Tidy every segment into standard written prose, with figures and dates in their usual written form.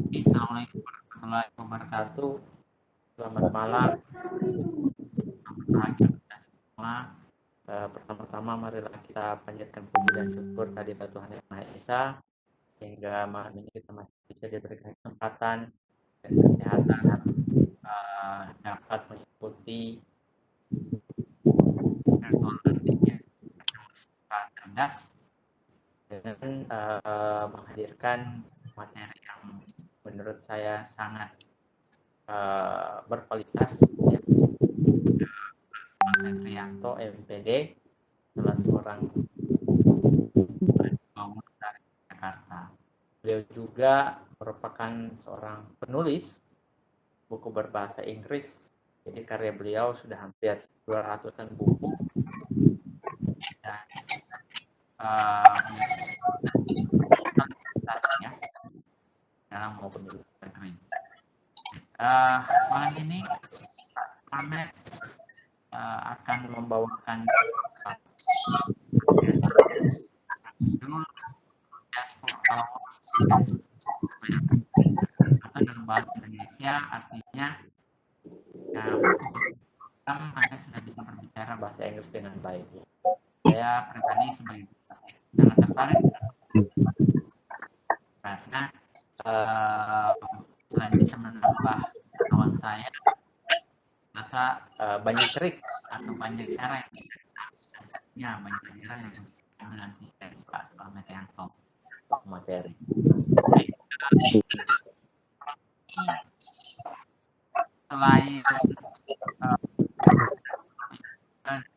Assalamualaikum warahmatullahi wabarakatuh. Selamat malam, bahagia kita semua. Pertama-tama marilah kita panjatkan puji dan syukur kehadirat Tuhan Yang Maha Esa, sehingga malam ini kita masih bisa diberikan kesempatan dan kesehatan dapat mengikuti virtual learning cerdas dengan menghadirkan materi yang menurut saya sangat berkualitas, ya. Mas Rianto, MPD, salah seorang bangun dari Jakarta. Beliau juga merupakan seorang penulis buku berbahasa Inggris. Jadi karya beliau sudah hampir 200-an buku. Dan dalam maupun di luar negeri. Malam ini Pak Slamet akan membawakan judul diaspora atau dalam bahasa Indonesia artinya Anda sudah bisa berbicara bahasa Inggris dengan baik. Saya pribadi sebagai sangat tertarik karena selain bisa menambah kawan saya, rasa banyak trik atau banyak cara yang banyak cara yang nanti dari Pak Slamet Rianto untuk materi. Selain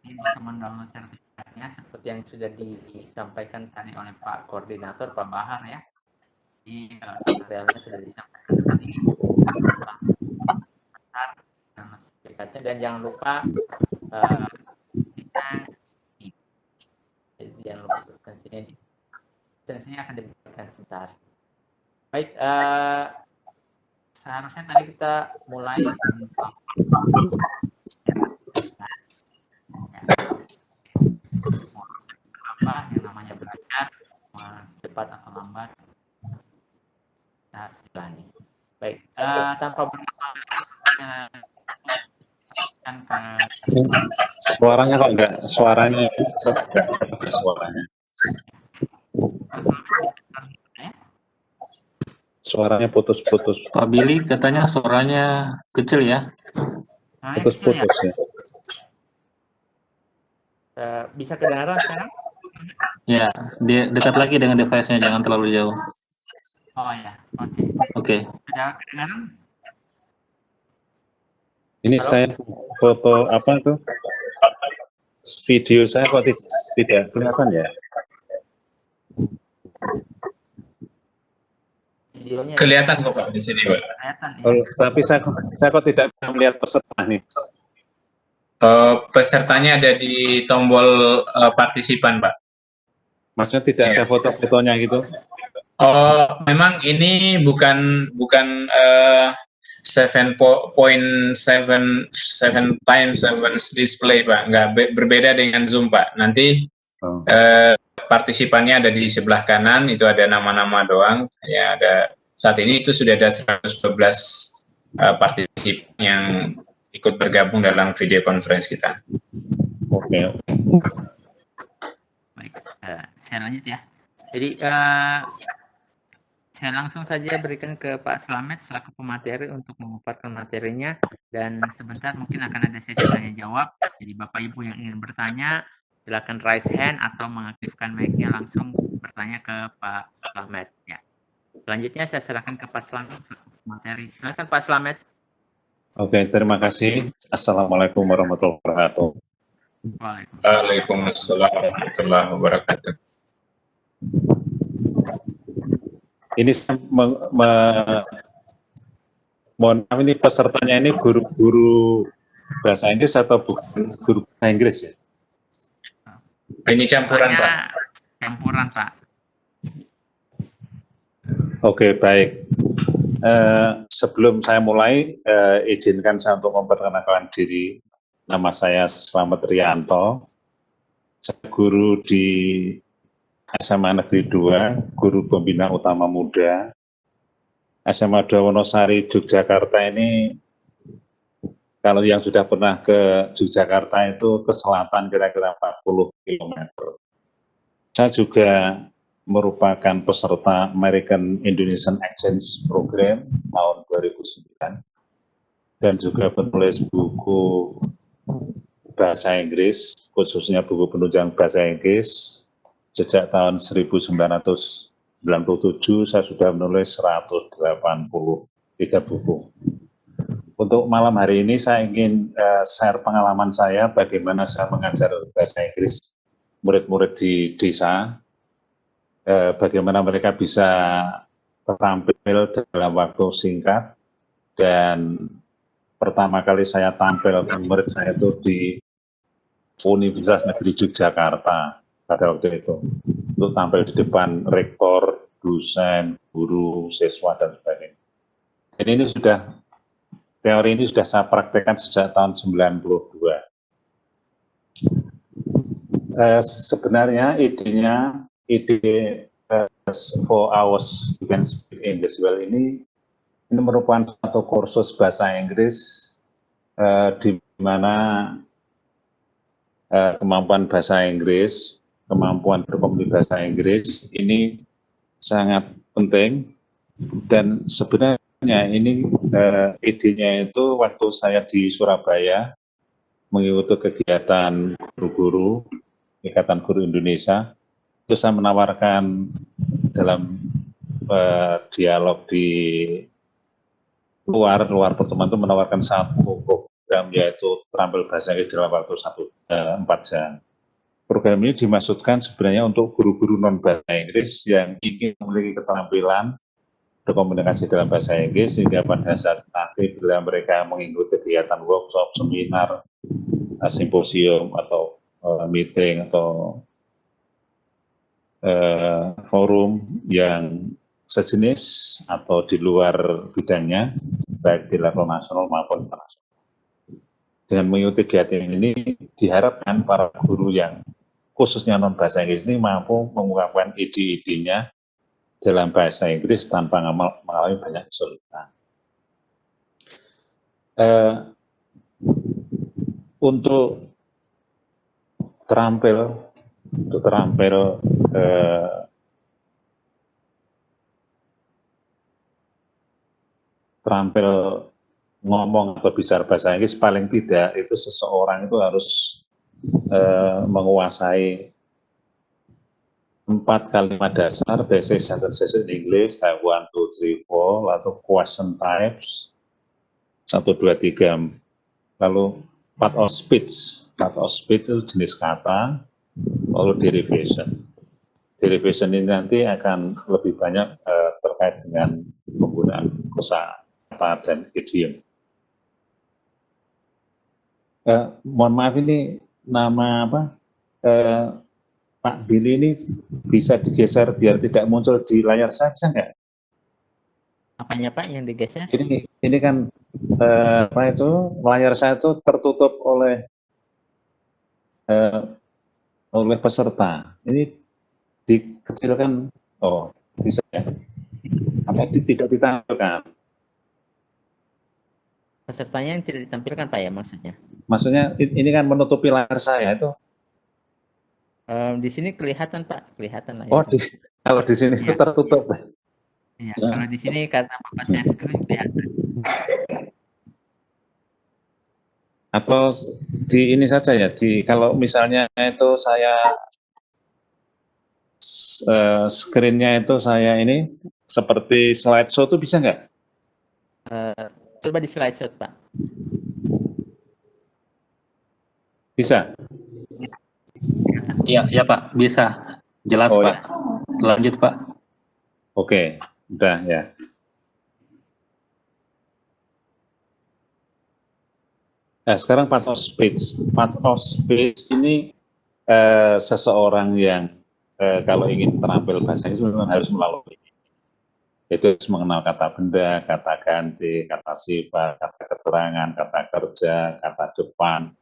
bisa mendownload sertifikatnya seperti yang sudah disampaikan tadi oleh Pak Koordinator Pak Bahar, ya. Di materialnya sudah disampaikan tadi sertifikatnya, dan jangan lupa kita jangan lupa substansinya akan diberikan sebentar. Baik, seharusnya tadi kita mulai apa yang namanya belajar, cepat atau lambat kita jalani. Baik, tanpa suaranya kok enggak, suaranya suaranya putus-putus. Pak Billy katanya suaranya kecil ya. Putus-putus ya. Bisa kedengaran sekarang? Ya, dia dekat lagi dengan device-nya, jangan terlalu jauh. Oh ya, oke. Oke. Sudah kedengaran? Ini halo? Saya foto apa tuh? Video saya kok tidak kelihatan ya? Videonya kelihatan kok Pak di sini Pak. Kelihatan, ya. Oh, tapi saya kok tidak bisa melihat peserta nih. Pesertanya ada di tombol partisipan Pak. Maksudnya tidak ada foto-fotonya gitu? Oh, memang ini bukan 7.7 times 7 display Pak, nggak berbeda dengan Zoom Pak. Nanti partisipannya ada di sebelah kanan, itu ada nama-nama doang. Ya, ada saat ini itu sudah ada 112 partisipan yang ikut bergabung dalam video conference kita. Oke. Baik, saya lanjut ya. Jadi saya langsung saja berikan ke Pak Slamet selaku pemateri untuk memaparkan materinya, dan sebentar mungkin akan ada sesi tanya jawab. Jadi Bapak Ibu yang ingin bertanya silakan raise hand atau mengaktifkan mic-nya langsung bertanya ke Pak Slamet, ya. Selanjutnya saya serahkan ke Pak Slamet selaku pemateri. Silakan Pak Slamet. Oke, terima kasih. Assalamualaikum warahmatullahi wabarakatuh. Waalaikumsalam warahmatullahi wabarakatuh. Ini mohon maaf, ini pesertanya ini guru bahasa Inggris atau guru bahasa Inggris ya? Ini campuran Pak. Campuran Pak. Oke, baik. Sebelum saya mulai, izinkan saya untuk memperkenalkan diri. Nama saya Slamet Rianto. Saya guru di SMA Negeri 2, guru pembina utama muda. SMA 2 Wonosari, Yogyakarta ini, kalau yang sudah pernah ke Yogyakarta itu ke selatan kira-kira 40 km. Saya juga merupakan peserta American Indonesian Exchange Program tahun 2009 dan juga penulis buku bahasa Inggris, khususnya buku penunjang bahasa Inggris. Sejak tahun 1997 saya sudah menulis 183 buku. Untuk malam hari ini saya ingin share pengalaman saya bagaimana saya mengajar bahasa Inggris murid-murid di desa, bagaimana mereka bisa terampil dalam waktu singkat, dan pertama kali saya tampil murid saya itu di Universitas Negeri Yogyakarta pada waktu itu, untuk tampil di depan rektor, dosen, guru, siswa, dan sebagainya. Dan ini teori ini sudah saya praktekkan sejak tahun 92. Sebenarnya ide 4 hours you can speak English well ini merupakan satu kursus bahasa Inggris di mana kemampuan bahasa Inggris, kemampuan berkomunikasi bahasa Inggris ini sangat penting. Dan sebenarnya ini idenya itu waktu saya di Surabaya mengikuti kegiatan guru-guru Ikatan Guru Indonesia, itu saya menawarkan dalam dialog di luar pertemuan itu menawarkan satu program, yaitu terampil bahasa Inggris dalam waktu 4 jam. Program ini dimaksudkan sebenarnya untuk guru-guru non-bahasa Inggris yang ingin memiliki keterampilan berkomunikasi dalam bahasa Inggris, sehingga pada saat nanti bila mereka mengikuti kegiatan workshop, seminar, simposium, atau meeting, atau forum yang sejenis atau di luar bidangnya, baik di level nasional maupun internasional. Dengan mengikuti kegiatan ini, diharapkan para guru yang khususnya non-bahasa Inggris ini mampu mengungkapkan ide-idenya dalam bahasa Inggris tanpa mengalami banyak kesulitan. Untuk terampil ngomong atau bicara bahasa Inggris, paling tidak itu seseorang itu harus menguasai 4 kalimat dasar, basic sentences in English, type 1, 2, 3, 4, lalu question types, 1, 2, 3, lalu part of speech itu jenis kata, lalu derivation. Derivation ini nanti akan lebih banyak terkait dengan penggunaan kosakata dan idiom. Mohon maaf, ini nama apa? Pak Billy ini bisa digeser biar tidak muncul di layar saya, bisa nggak? Apanya Pak yang digeser? Ini kan apa itu, layar saya itu tertutup oleh peserta. Ini dikecilkan, oh bisa ya? Apa tidak ditampilkan? Pesertanya yang tidak ditampilkan Pak ya maksudnya? Maksudnya ini kan menutupi layar saya itu. Di sini kelihatan Pak, kelihatan lah. Oh, kalau di sini itu tertutup. Iya, kalau di sini karena Bapak saya screen kelihatan. Atau di ini saja ya, kalau misalnya itu saya screen-nya itu saya ini seperti slideshow itu bisa nggak? Coba di slideshow Pak. Bisa? Iya Pak, bisa. Jelas Pak. Ya. Lanjut Pak. Oke, udah ya. Nah, sekarang part of speech. Part of speech ini seseorang yang kalau ingin terampil bahasa Inggris memang harus melalui. Itu harus mengenal kata benda, kata ganti, kata sifat, kata keterangan, kata kerja, kata depan,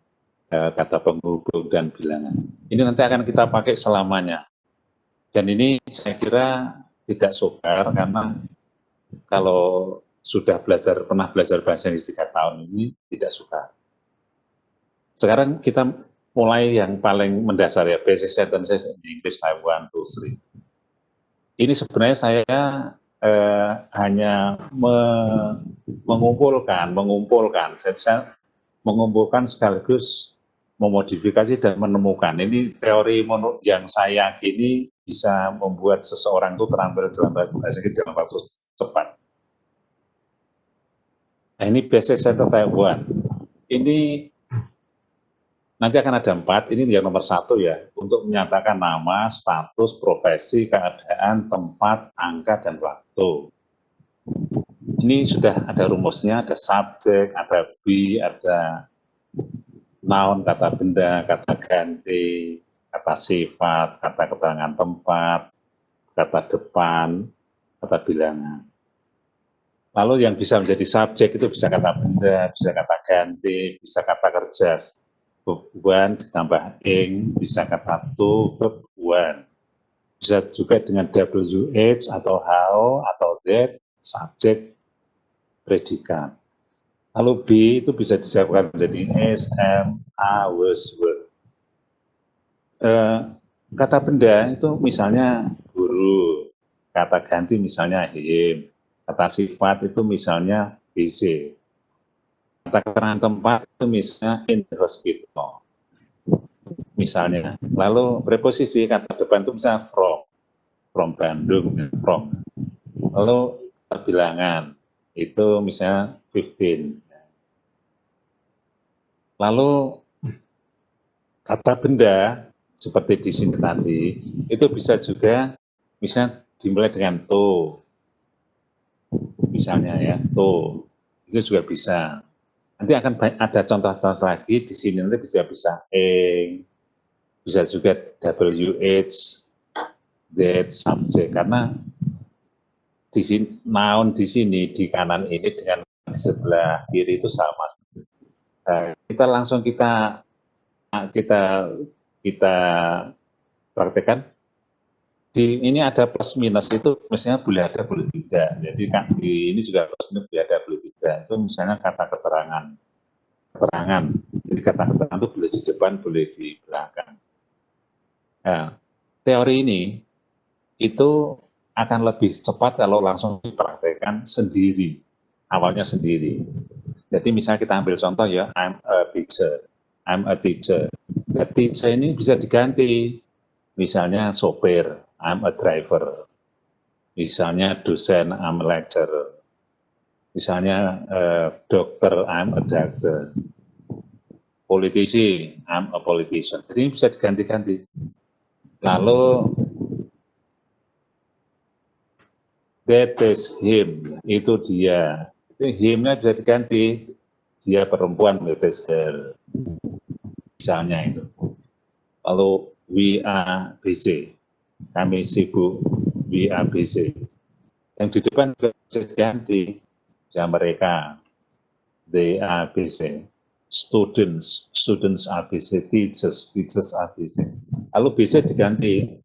kata penghubung, dan bilangan. Ini nanti akan kita pakai selamanya. Dan ini saya kira tidak sukar karena kalau sudah pernah belajar bahasa Inggris 3 tahun ini tidak suka. Sekarang kita mulai yang paling mendasar ya, basic sentences in English type 1, 2, 3. Ini sebenarnya saya hanya mengumpulkan, saya mengumpulkan sekaligus memodifikasi dan menemukan. Ini teori yang saya yakini bisa membuat seseorang itu terampil dalam bahasa Inggris dalam waktu cepat. Nah, ini basic sentence type 1. Ini nanti akan ada 4, ini yang nomor 1 ya, untuk menyatakan nama, status, profesi, keadaan, tempat, angka, dan waktu. Ini sudah ada rumusnya, ada subjek, ada be, ada noun, kata benda, kata ganti, kata sifat, kata keterangan tempat, kata depan, kata bilangan. Lalu yang bisa menjadi subjek itu bisa kata benda, bisa kata ganti, bisa kata kerja, beban ditambah ing, bisa kata to, verb one. Bisa juga dengan WH atau how atau that, subjek, predikat. Lalu B itu bisa disiapkan menjadi S, M, A, was, were. Kata benda itu misalnya guru, kata ganti misalnya him, kata sifat itu misalnya BC. Kata keterangan tempat itu misalnya in the hospital, misalnya. Lalu preposisi kata depan itu misalnya from Bandung, from. Lalu bilangan itu misalnya 15. Lalu kata benda seperti di sini tadi itu bisa juga misalnya dimulai dengan to, misalnya ya to, itu juga bisa. Nanti akan ada contoh-contoh lagi di sini, nanti bisa ing, bisa juga WH, that, subject, karena di sini noun di sini di kanan ini dengan di sebelah kiri itu sama. Nah, kita langsung kita praktekkan. Ini ada plus minus itu misalnya boleh ada boleh tidak. Jadi ini juga plus minus boleh ada boleh tidak. Itu misalnya kata keterangan. Jadi kata keterangan itu boleh di depan, boleh di belakang. Nah, teori ini itu akan lebih cepat kalau langsung dipraktekkan sendiri, awalnya sendiri. Jadi misalnya kita ambil contoh ya, I'm a teacher. The teacher ini bisa diganti, misalnya sopir, I'm a driver. Misalnya dosen, I'm a lecturer. Misalnya dokter, I'm a doctor. Politisi, I'm a politician. Jadi ini bisa diganti-ganti. Lalu that is him, itu dia. Itu him-nya bisa diganti, dia perempuan, that is her. Misalnya itu. Lalu we are busy, kami sibuk, we are busy. Yang di depan juga bisa diganti, misalnya mereka, they are busy. Students are busy. Teachers are busy. Lalu busy diganti,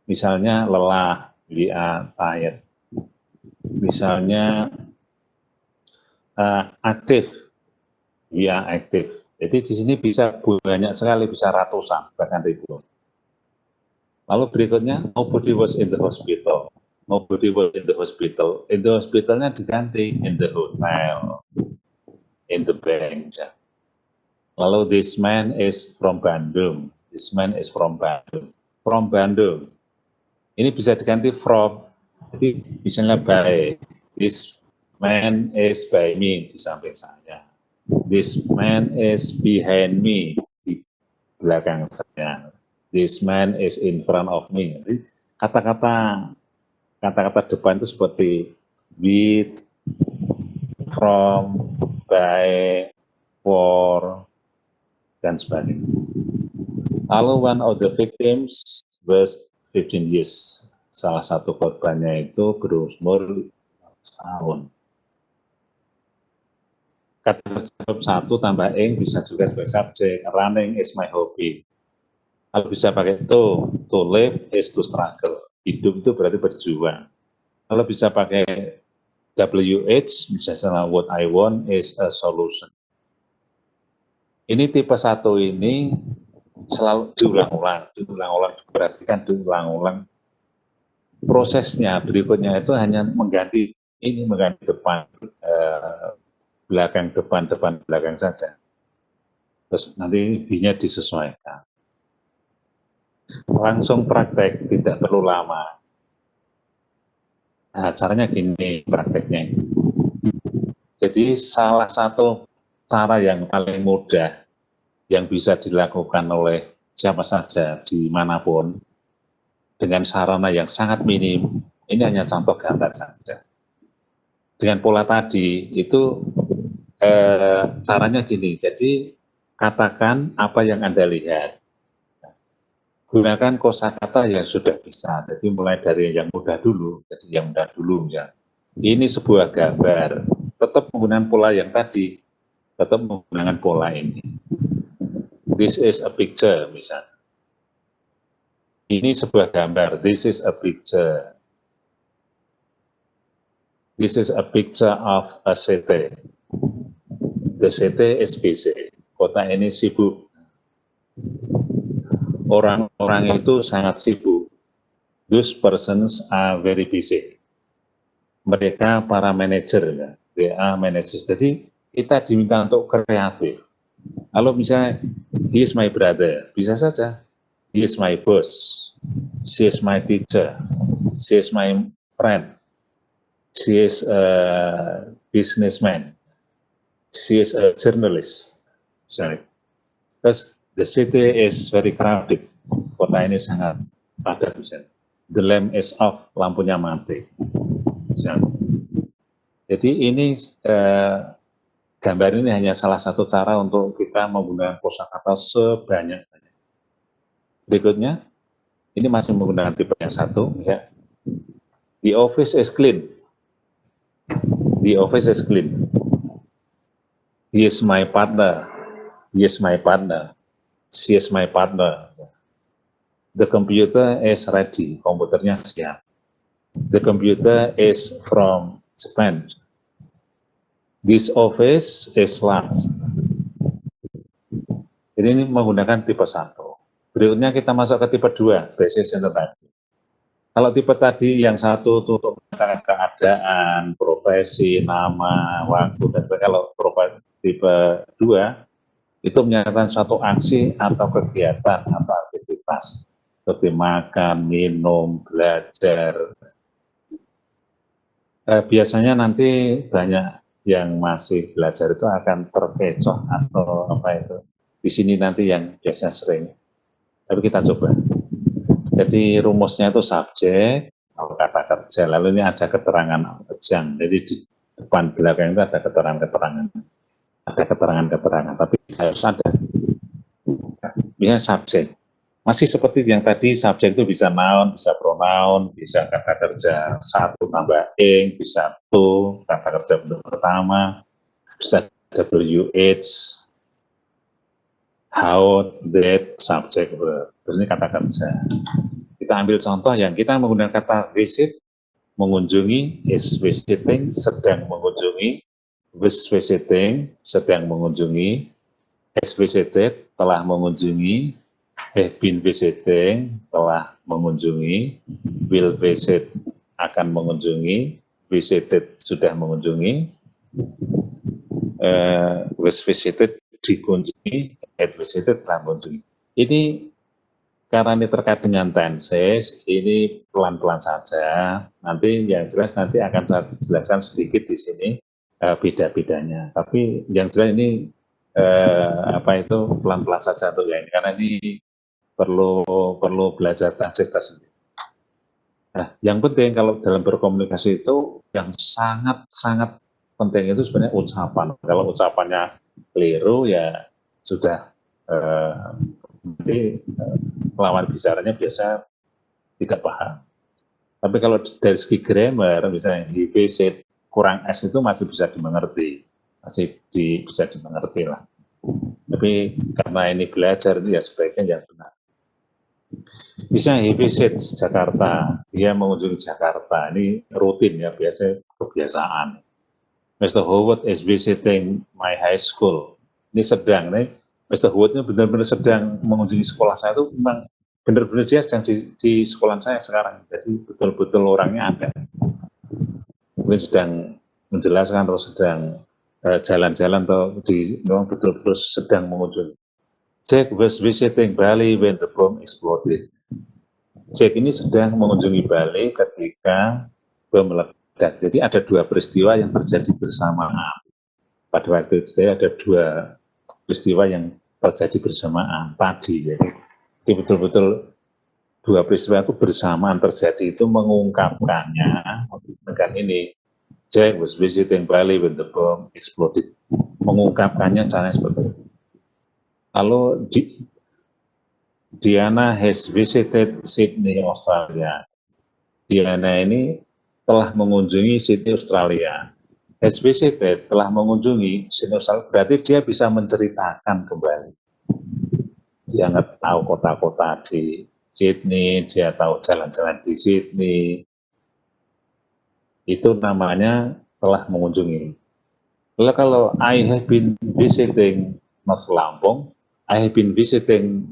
misalnya lelah, we are tired. Misalnya aktif, we are active. Jadi di sini bisa banyak sekali, bisa ratusan, bahkan ribuan. Lalu berikutnya, nobody was in the hospital. Nobody was in the hospital. In the hospitalnya diganti, in the hotel, in the bank. Lalu this man is from Bandung. This man is from Bandung. From Bandung. Ini bisa diganti from. Jadi misalnya by. This man is by me, di samping saya. This man is behind me, di belakang saya. This man is in front of me. Jadi kata-kata depan itu seperti with, from, by, for, dan sebagainya. Lalu one of the victims was 15 years. Salah satu korbannya itu berumur tahun. Kata verb 1 tambah ing bisa juga sebagai subjek. Running is my hobby. Kalau bisa pakai to live is to struggle. Hidup itu berarti berjuang. Kalau bisa pakai WH, misalnya what I want is a solution. Ini tipe 1 ini selalu diulang-ulang, diperhatikan diulang-ulang. Prosesnya berikutnya itu hanya mengganti depan, belakang, depan, belakang saja. Terus nanti B-nya disesuaikan. Langsung praktek, tidak perlu lama. Nah, caranya gini prakteknya. Jadi salah satu cara yang paling mudah yang bisa dilakukan oleh siapa saja dimanapun dengan sarana yang sangat minim, ini hanya contoh gambar saja. Dengan pola tadi itu caranya gini, jadi katakan apa yang Anda lihat. Gunakan kosakata yang sudah bisa, jadi mulai dari yang mudah dulu, ya. Ini sebuah gambar, tetap menggunakan pola yang tadi, tetap menggunakan pola ini. This is a picture, misalnya. Ini sebuah gambar, this is a picture. This is a picture of a city. The city is busy. Kota ini sibuk. Orang-orang itu sangat sibuk. Those persons are very busy. Mereka para manajer, ya. They are managers. Jadi kita diminta untuk kreatif. Kalau misalnya, he is my brother, bisa saja. He is my boss. She is my teacher. She is my friend. She is a businessman. She is a journalist. Sorry. Terus, the city is very crowded. Kota ini sangat padat. The lamp is off, lampunya mati. Jadi ini gambar ini hanya salah satu cara untuk kita menggunakan kosakata sebanyak-banyak. Berikutnya, ini masih menggunakan tipe yang 1. Ya. The office is clean. The office is clean. He is my partner. He is my partner. She is my partner. The computer is ready. Komputernya siap. The computer is from Japan. This office is large. Jadi ini menggunakan tipe 1. Berikutnya kita masuk ke tipe 2, basic center tadi. Kalau tipe tadi yang 1 itu untuk mengatakan keadaan, profesi, nama, waktu, dan kalau tipe 2 itu menyatakan suatu aksi atau kegiatan atau aktivitas seperti makan, minum, belajar. Biasanya nanti banyak yang masih belajar itu akan terkecoh atau apa itu. Di sini nanti yang biasanya sering. Tapi kita coba. Jadi rumusnya itu subjek, kata kerja, lalu ini ada keterangan ejang. Jadi di depan belakang itu ada keterangan-keterangan. Ada keterangan-keterangan, tapi harus ada. Misalnya subjek. Masih seperti yang tadi, subjek itu bisa noun, bisa pronoun, bisa kata kerja 1 tambah ing, bisa to, kata kerja bentuk pertama, bisa WH, how, that, subject, verb. Ini kata kerja. Kita ambil contoh yang kita menggunakan kata visit, mengunjungi, is visiting, sedang mengunjungi, was visiting, sedang mengunjungi, has visited, telah mengunjungi, have been visiting, telah mengunjungi, will visit, akan mengunjungi, visited, sudah mengunjungi, was visited, dikunjungi, had visited, telah mengunjungi. Ini karena ini terkait dengan tenses, ini pelan-pelan saja. Nanti yang jelas nanti akan saya jelaskan sedikit di sini beda-bedanya. Tapi yang jelas ini pelan-pelan saja untuk yang ini, karena ini perlu belajar tenses tersendiri. Nah, yang penting kalau dalam berkomunikasi itu yang sangat penting itu sebenarnya ucapan. Kalau ucapannya keliru ya sudah nanti lawan bicaranya biasa tidak paham. Tapi kalau dari segi grammar, misalnya he visit kurang S itu masih bisa dimengerti, bisa dimengerti lah. Tapi karena ini belajar itu ya sebaiknya yang benar. Misalnya he visits Jakarta, dia mengunjungi Jakarta, ini rutin ya, biasanya kebiasaan. Mr. Howard is visiting my high school. Ini sedang nih, Mr. Howard ini benar-benar sedang mengunjungi sekolah saya, itu memang benar-benar dia sedang di sekolah saya sekarang. Jadi betul-betul orangnya ada. Mungkin sedang menjelaskan atau sedang jalan-jalan atau memang betul-betul sedang mengunjungi. Jack was visiting Bali when the bomb exploded. Jack ini sedang mengunjungi Bali ketika bom meledak. Jadi ada dua peristiwa yang terjadi bersamaan. Pada waktu itu ada dua peristiwa yang terjadi bersamaan tadi. Jadi betul-betul dua peristiwa itu bersamaan terjadi, itu mengungkapkannya dengan ini. Jack was visiting Bali when the bomb exploded. Mengungkapkannya caranya seperti itu. Lalu Diana has visited Sydney, Australia. Diana ini telah mengunjungi Sydney, Australia. Has visited, telah mengunjungi Sydney, Australia, berarti dia bisa menceritakan kembali. Dia nggak tahu kota-kota di Sydney, dia tahu jalan-jalan di Sydney. Itu namanya telah mengunjungi. Lalu kalau I have been visiting North Lampung, I have been visiting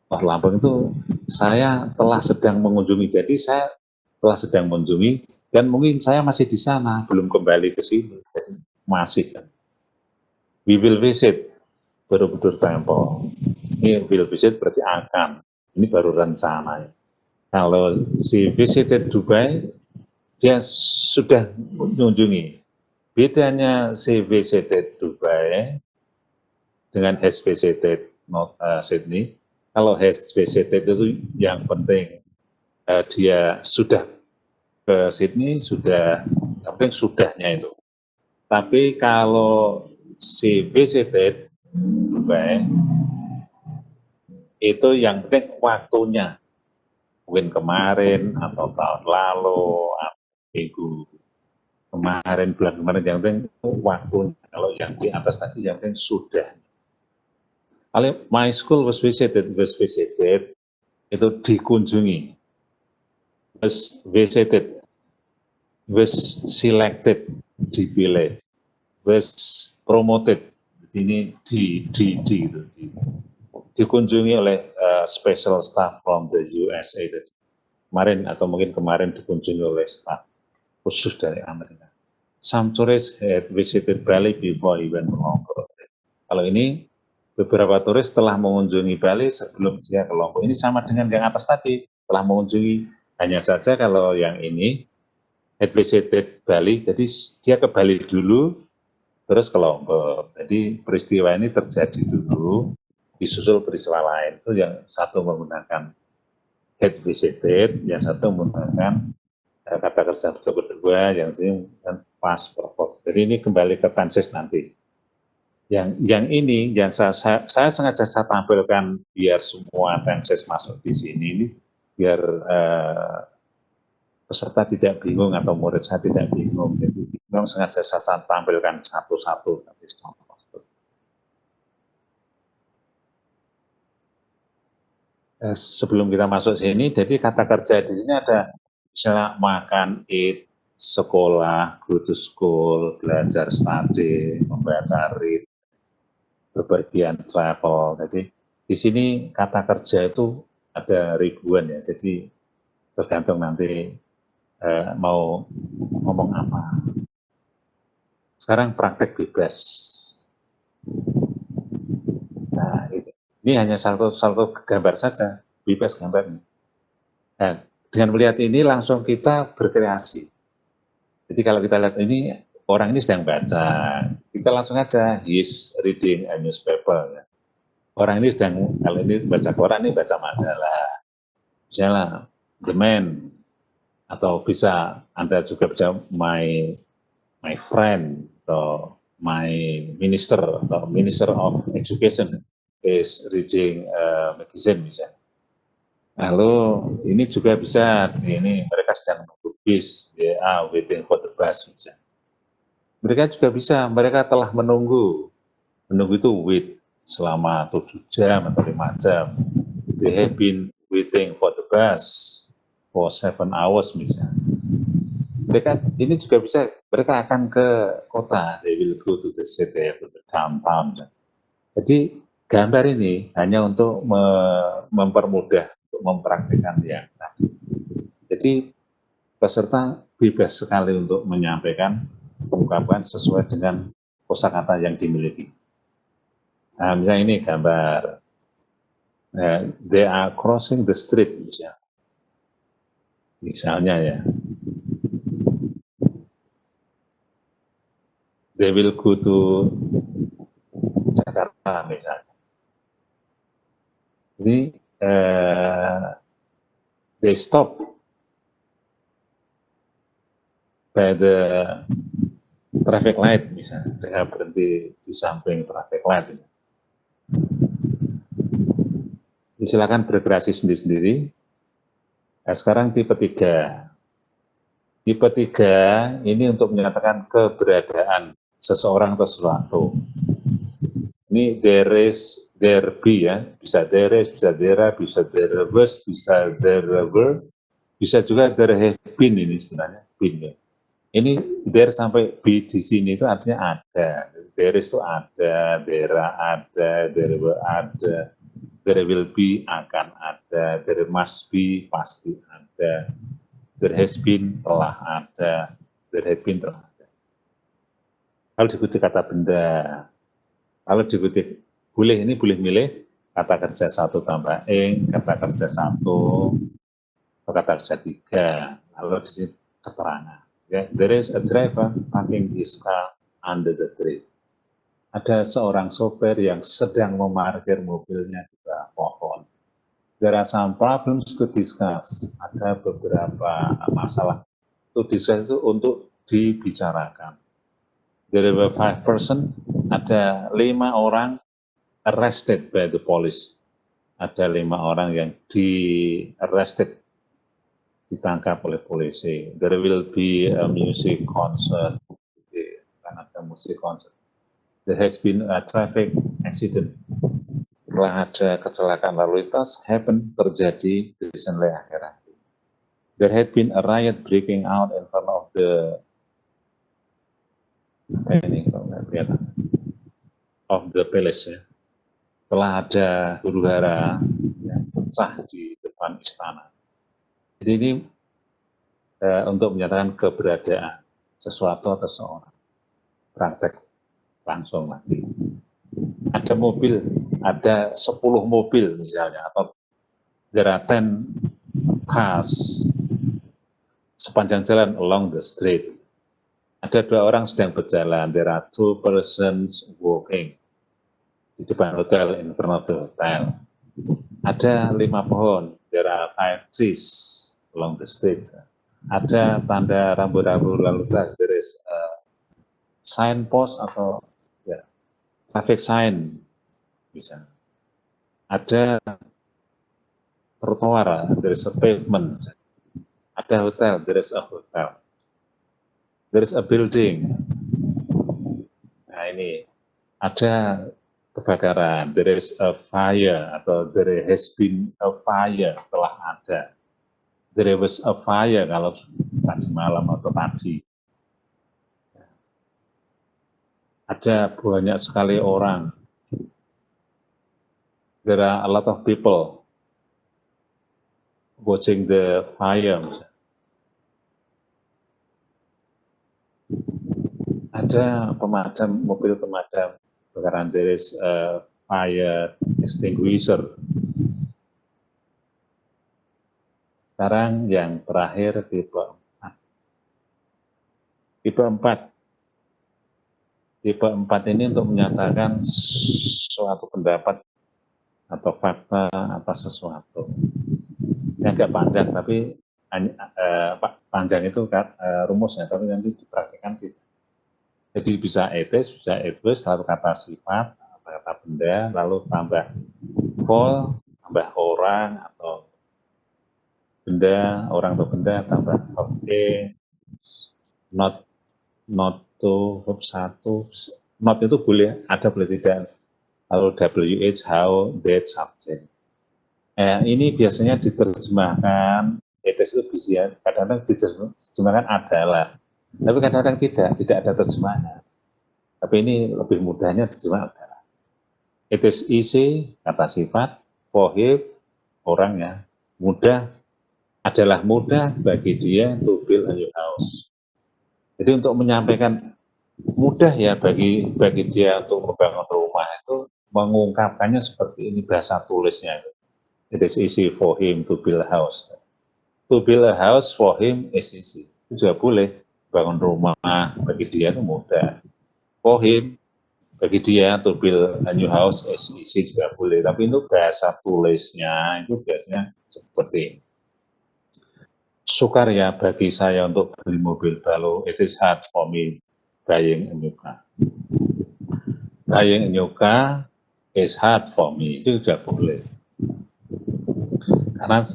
North Lampung itu saya telah sedang mengunjungi. Jadi saya telah sedang mengunjungi dan mungkin saya masih di sana, belum kembali ke sini. Jadi masih kan. We will visit, Borobudur Temple. Ini will visit berarti akan. Ini baru rencana. Kalau si visited Dubai, dia sudah mengunjungi. Bedanya si visited Dubai dengan has visited Sydney. Kalau has visited itu yang penting dia sudah ke Sydney, sudah, yang penting sudahnya itu. Tapi kalau si visited Dubai, itu yang penting waktunya. Mungkin kemarin, atau tahun lalu, atau minggu kemarin, bulan kemarin, yang penting waktunya. Kalau yang di atas tadi, yang penting sudah. Kalau my school was visited, itu dikunjungi. Was visited, was selected, dipilih, was promoted, ini gitu, dikunjungi oleh special staff from the USA. Kemarin atau mungkin kemarin dikunjungi oleh staff khusus dari Amerika. Some tourists had visited Bali before even to Lombok. Kalau ini beberapa turis telah mengunjungi Bali sebelum dia ke Lombok. Ini sama dengan yang atas tadi, telah mengunjungi. Hanya saja kalau yang ini had visited Bali, jadi dia ke Bali dulu, terus ke Lombok. Jadi peristiwa ini terjadi dulu, disusul peristiwa lain. Itu yang satu menggunakan had visited, yang satu menggunakan kata kerja kedua, yang ini past perfect. Jadi ini kembali ke tenses nanti. Yang ini, yang saya sengaja saya tampilkan biar semua tenses masuk di sini, ini biar peserta tidak bingung atau murid saya tidak bingung. Jadi memang sengaja saya tampilkan satu-satu. Sebelum kita masuk sini, jadi kata kerja di sini ada misalnya makan, eat, sekolah, go to school, belajar, study, membaca, read, berpergian, travel. Jadi di sini kata kerja itu ada ribuan ya. Jadi tergantung nanti mau ngomong apa. Sekarang praktek bebas. Nah, ini hanya satu gambar saja, bebas gambarnya. Nah, dengan melihat ini langsung kita berkreasi. Jadi kalau kita lihat ini, orang ini sedang baca, kita langsung aja, he's reading a newspaper. Ya. Orang ini sedang, kalau ini baca koran, ini baca majalah. Misalnya, the man, atau bisa Anda juga baca my friend, atau my minister, atau minister of education is reading magazine misalnya. Lalu ini juga bisa, ini mereka sedang menunggu bis, they are waiting for the bus misalnya. Mereka juga bisa, mereka telah menunggu itu wait selama 7 jam atau 5 jam. They have been waiting for the bus for 7 hours misalnya. mereka ini juga bisa, mereka akan ke kota, they will go to the city, to the downtown. Jadi gambar ini hanya untuk mempermudah, untuk mempraktikkan yang tadi. Jadi peserta bebas sekali untuk menyampaikan, mengungkapkan sesuai dengan kosakata yang dimiliki. Nah, misalnya ini gambar, they are crossing the street, misalnya ya. They will go to Jakarta misalnya. Ini they stop by the traffic light misalnya. Mereka berhenti di samping traffic light. Silakan berkreasi sendiri-sendiri. Nah, sekarang tipe 3. Tipe 3 ini untuk menyatakan keberadaan seseorang atau sesuatu. Ini there is, there be ya, bisa there is, bisa there are, bisa there was, bisa there were, bisa juga there have been ini sebenarnya, been ya. Ini there sampai be di sini itu artinya ada. There is itu ada, there are ada, there were ada, there will be akan ada, there must be pasti ada, there has been telah ada, there have been telah ada. Kalau diikuti kata benda, kalau diikuti boleh, ini boleh milih kata kerja 1 tambah ing, kata kerja 1, atau kata kerja 3, lalu di sini keterangan. Ya, there is a driver parking his car under the tree. Ada seorang sopir yang sedang memarkir mobilnya di bawah pohon. There are some problems to discuss. Ada beberapa masalah to discuss itu untuk dibicarakan. There were 5 persons. Ada 5 orang arrested by the police. Ada 5 orang yang arrested, ditangkap oleh polisi. There will be a music concert. Akan ada musik concert. There has been a traffic accident. Telah ada kecelakaan lalu lintas terjadi recently akhir-akhir. There had been a riot breaking out in front of the palace ya. Telah ada huru-hara yang pecah di depan istana. Jadi ini untuk menyatakan keberadaan sesuatu atau seseorang. Praktek langsung lagi. Ada mobil, ada 10 mobil misalnya, atau there are 10 cars sepanjang jalan along the street. Ada 2 orang sedang berjalan, there are 2 persons walking di depan hotel, in front of the hotel. Ada 5 pohon, there are 5 trees along the street. Ada tanda rambu-rambu lalu lintas, there is a signpost atau traffic sign bisa. Ada trotoar, there is a pavement. Ada hotel, there is a hotel. There is a building. Nah ini ada kebakaran, there is a fire atau there has been a fire, telah ada. There was a fire kalau tadi malam atau tadi. Ada banyak sekali orang. There are a lot of people watching the fire. Ada pemadam, mobil pemadam kebakaran. There is a fire extinguisher. Sekarang yang terakhir tipe 4. Tipe 4. Tipe 4 ini untuk menyatakan suatu pendapat atau fakta atas sesuatu. Yang agak panjang, tapi panjang itu rumusnya, tapi nanti dipraktikkan tidak. Jadi bisa etis, bisa etis, lalu kata sifat, kata benda, lalu tambah for, tambah orang atau benda, orang atau benda, tambah okay, not to, verb 1, not itu boleh, ada boleh tidak. Lalu WH, how, that, subject. Ini biasanya diterjemahkan it is itu bisa, kadang-kadang diterjemahkan adalah, tapi kadang-kadang tidak ada terjemahan. Tapi ini lebih mudahnya diterjemahkan adalah. It is easy, kata sifat, for him, orangnya, mudah, adalah mudah bagi dia to build a new house. Jadi untuk menyampaikan mudah ya bagi dia untuk membangun rumah itu mengungkapkannya seperti ini bahasa tulisnya. It is easy for him to build a house. To build a house for him is easy. Itu juga boleh. Bangun rumah bagi dia itu mudah. For him, bagi dia to build a new house is easy juga boleh. Tapi itu bahasa tulisnya itu biasanya seperti ini. Sukar ya bagi saya untuk beli mobil baru. It is hard for me buying a new car. Buying a new car is hard for me. Itu juga boleh. Karena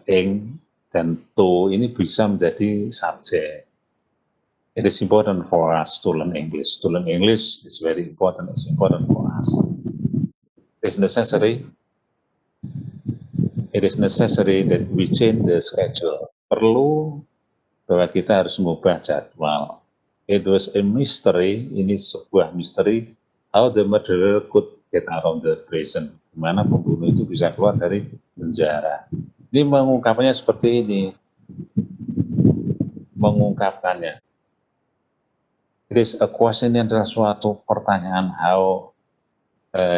ing dan to ini bisa menjadi subjek. It is important for us to learn English. To learn English is very important. It's important for us. It is necessary. It is necessary that we change the schedule. Perlu bahwa kita harus mengubah jadwal. It was a mystery. Ini sebuah misteri. How the murderer could get out of the prison. Gimana pembunuh itu bisa keluar dari penjara. Ini mengungkapkannya seperti ini. Mengungkapkannya. It is a question, yang adalah suatu pertanyaan how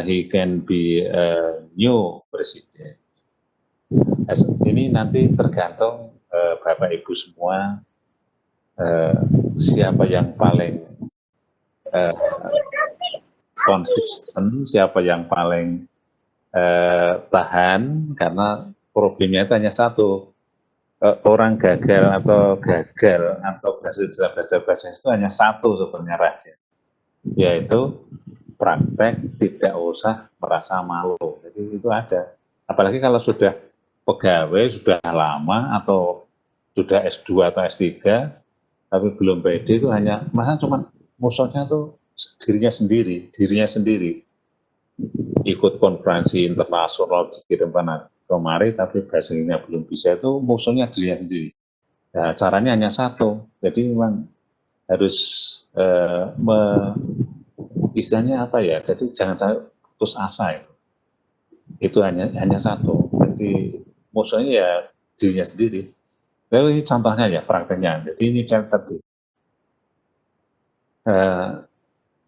he can be a new president. Ini nanti tergantung Bapak Ibu semua siapa yang paling konsisten, siapa yang paling tahan, karena problemnya itu hanya satu. Orang gagal atau berhasil dalam belajar bahasa itu hanya satu sebenarnya rahasia, yaitu praktek tidak usah merasa malu. Jadi itu aja. Apalagi kalau sudah pegawai, sudah lama atau sudah S2 atau S3, tapi belum pede, itu hanya masa cuma musuhnya tuh dirinya sendiri. Ikut konferensi internasional dikirim kemari, tapi bahasa Inggrisnya belum bisa, itu musuhnya dirinya sendiri. Nah, caranya hanya satu. Jadi memang harus istilahnya apa ya? Jadi jangan sampai putus asa itu. Itu hanya satu. Jadi musuhnya ya dirinya sendiri. Lalu ini contohnya ya prakteknya. Jadi ini tadi.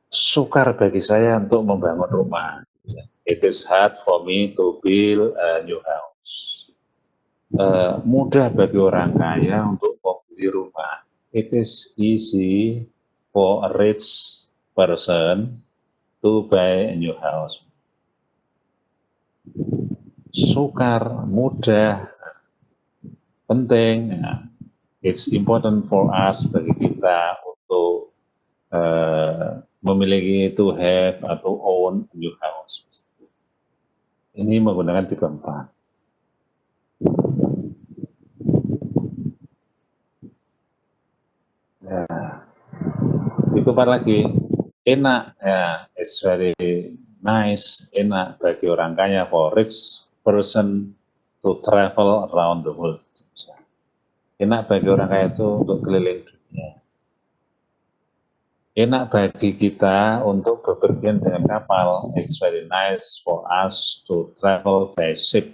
Sukar bagi saya untuk membangun rumah. It is hard for me to build a new house. Mudah bagi orang kaya untuk membeli rumah. It is easy for a rich person to buy a new house. Sukar, mudah, penting. It's important for us, bagi kita untuk memiliki, to have atau own a new house. Ini menggunakan 3/4. Ya, 3/4 lagi. Enak, ya, it's very nice, enak bagi orang kaya, for rich person to travel around the world. Enak bagi orang kaya itu untuk keliling dunia. Enak bagi kita untuk bepergian dengan kapal. It's very nice for us to travel by ship.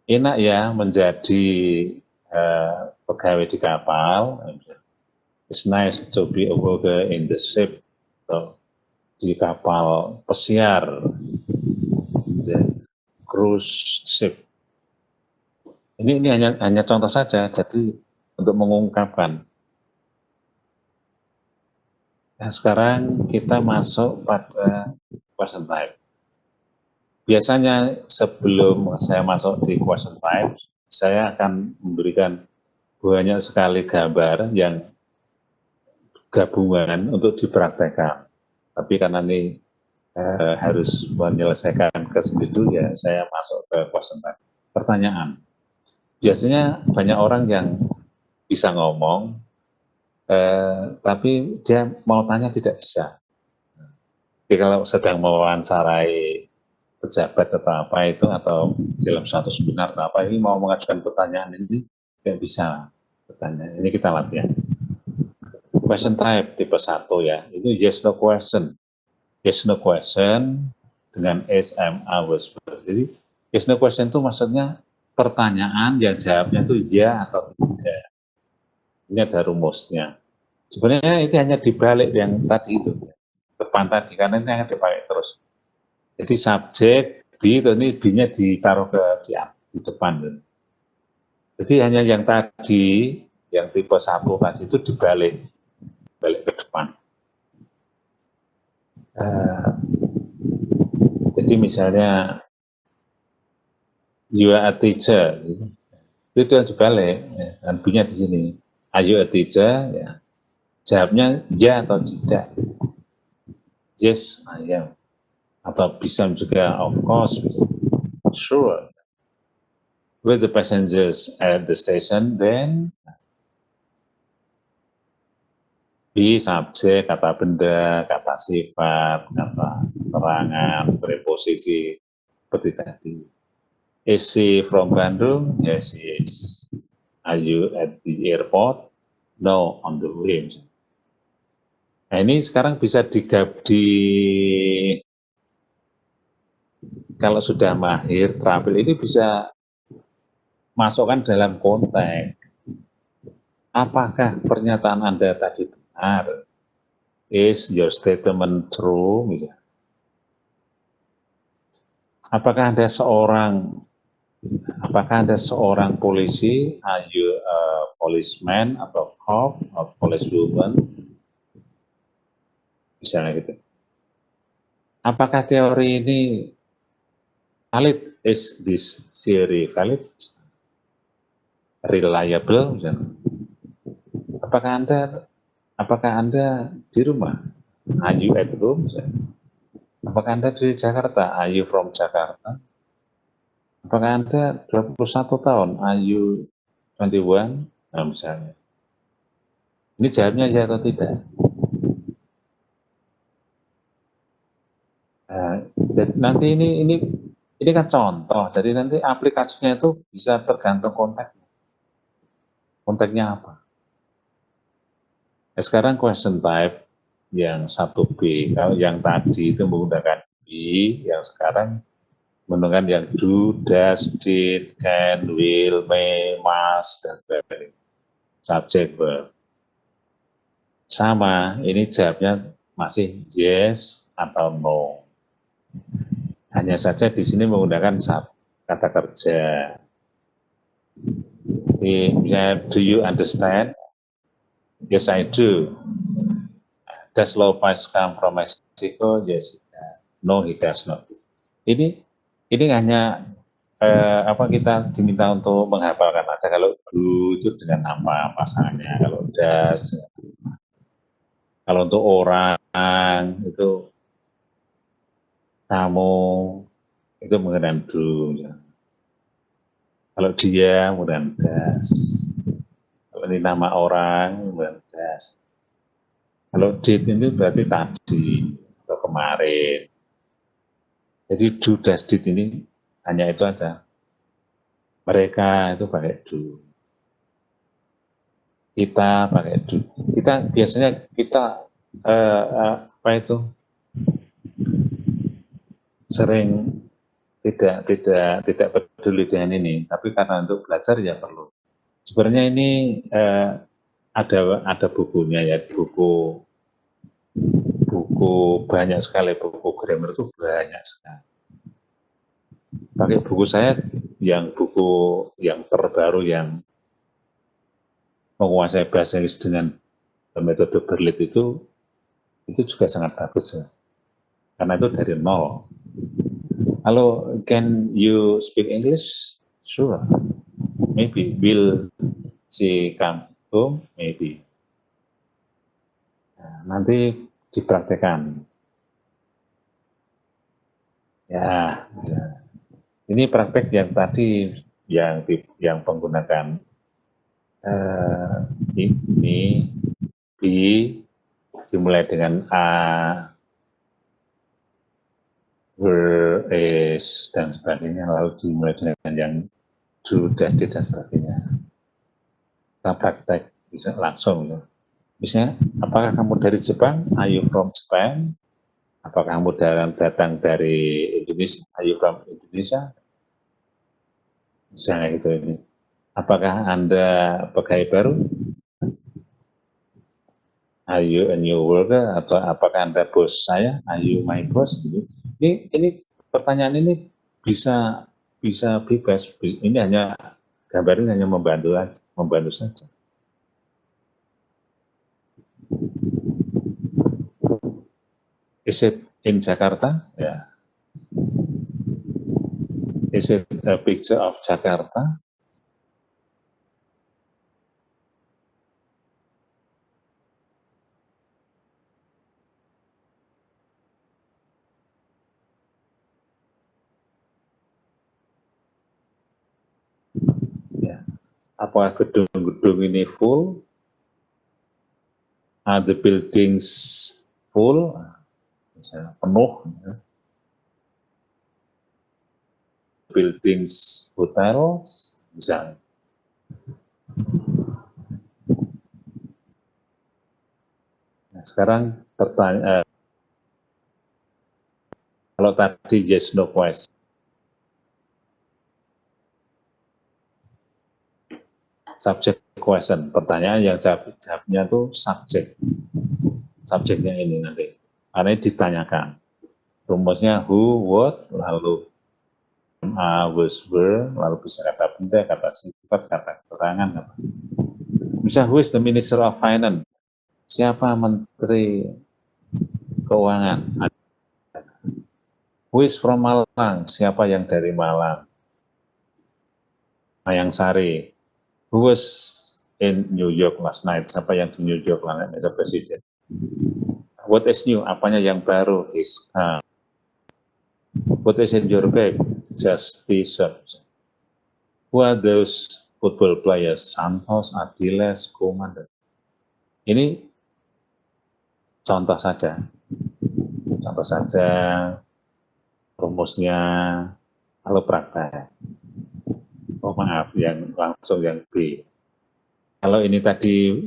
Enak ya menjadi pegawai di kapal. It's nice to be a worker in the ship. So, di kapal pesiar, the cruise ship. Ini hanya contoh saja. Jadi untuk mengungkapkan. Nah, sekarang kita masuk pada question type. Biasanya sebelum saya masuk di question type, saya akan memberikan banyak sekali gambar yang gabungan untuk dipraktekkan. Tapi karena ini harus menyelesaikan kesendiri dulu, ya saya masuk ke question type. Pertanyaan. Biasanya banyak orang yang bisa ngomong, tapi dia mau tanya tidak bisa. Jadi kalau sedang mewawancarai pejabat atau apa itu, atau dalam satu seminar atau apa, ini mau mengajukan pertanyaan ini nggak bisa bertanya. Ini kita latihan. Question type tipe 1 ya, itu yes no question. Yes no question dengan SMA whisper. Jadi yes no question itu maksudnya pertanyaan yang jawabnya itu ya atau tidak. Ini ada rumusnya. Sebenarnya itu hanya dibalik yang tadi itu, depan tadi, karena ini akan dipakai terus. Jadi subjek B itu, ini B-nya ditaruh di depan. Jadi hanya yang tadi, yang tipe 1 tadi itu dibalik ke depan. Jadi misalnya you are a teacher, itu yang dibalik, ya, dan B-nya di sini. Are you a teacher? Ya. Jawabnya ya atau tidak. Yes, I am. Atau bisa juga of course, sure. With the passengers at the station, then B subjek, kata benda, kata sifat, kata keterangan, preposisi, seperti tadi. Is she from Bandung? Yes, she is. Are you at the airport? No, on the way. Nah, ini sekarang bisa kalau sudah mahir, terampil, ini bisa masukkan dalam konteks. Apakah pernyataan Anda tadi benar? Is your statement true? Misalnya. Apakah Anda seorang polisi? Are you a policeman atau cop atau policewoman? Misalnya gitu. Apakah teori ini valid? Is this theory valid? Reliable? Misalnya. Apakah Anda di rumah? Are you at home? Misalnya. Apakah Anda di Jakarta? Are you from Jakarta? Apakah Anda 21 tahun? Are you 21? Nah, misalnya. Ini jawabnya ya atau tidak? Nah, nanti ini kan contoh, jadi nanti aplikasinya itu bisa tergantung konteksnya. Konteksnya apa? Nah, sekarang question type yang 1B, kalau yang tadi itu menggunakan B, yang sekarang menggunakan yang do, does, did, can, will, may, must, dan sebagainya. Subject verb. Sama, ini jawabnya masih yes atau no. Hanya saja di sini menggunakan kata kerja. Jadi, misalnya, do you understand? Yes, I do. Does Lopez come from Mexico? Yes, he does. No, he does not. Ini hanya kita diminta untuk menghafalkan aja. Kalau do itu dengan nama pasangannya, kalau does, kalau untuk orang itu kamu itu menggunakan do. Kalau dia menggunakan does. Kalau ini nama orang menggunakan does. Kalau did itu berarti tadi atau kemarin. Jadi do, does, did ini hanya itu aja. Mereka itu pakai do. Kita pakai do. Kita biasanya sering tidak peduli dengan ini, tapi karena untuk belajar ya perlu. Sebenarnya ini ada bukunya ya, buku banyak sekali, buku grammar itu banyak sekali. Pakai buku saya buku yang terbaru yang menguasai bahasa Inggris dengan metode Berlit itu juga sangat bagus ya. Karena itu dari nol. Halo, can you speak English? Sure. Maybe. Will she come home? Maybe. Nah, nanti dipraktekkan. Ya, ini praktek yang tadi yang menggunakan ini B dimulai dengan A, there is dan sebagainya, lalu dimulai dengan yang do, does, did, dan sebagainya. Kita praktek bisa langsung. Ya. Misalnya, apakah kamu dari Jepang? Are you from Japan? Apakah kamu datang dari Indonesia? Are you from Indonesia? Misalnya gitu ini. Apakah Anda pegawai baru? Are you a new worker? Atau apakah Anda bos saya? Are you my boss? Gitu. Ini pertanyaan ini bisa bebas. Ini hanya gambar ini hanya membantu saja. Is it in Jakarta? Ya. Is it a picture of Jakarta? Ya. Apakah gedung-gedung ini full? Are the buildings full? Misalnya penuh. Ya. Buildings hotels, misalnya. Nah, sekarang kalau tadi yes no question, subject question, pertanyaan yang jawabnya itu subjeknya ini nanti, karena ini ditanyakan, rumusnya who, what, lalu was, were, lalu bisa kata benda, kata sifat, kata keterangan, bisa who is the Minister of Finance, siapa Menteri Keuangan, who is from Malang, siapa yang dari Malang, Mayang Sari, who was in New York last night, siapa yang di New York last night, Mr. President. What is new, apanya yang baru, is what is in your bag, just t-shirt. Who are those football players, Santos, Adiles, Koeman. Ini contoh saja rumusnya, lalu praktek. Oh maaf, yang langsung yang B. Kalau ini tadi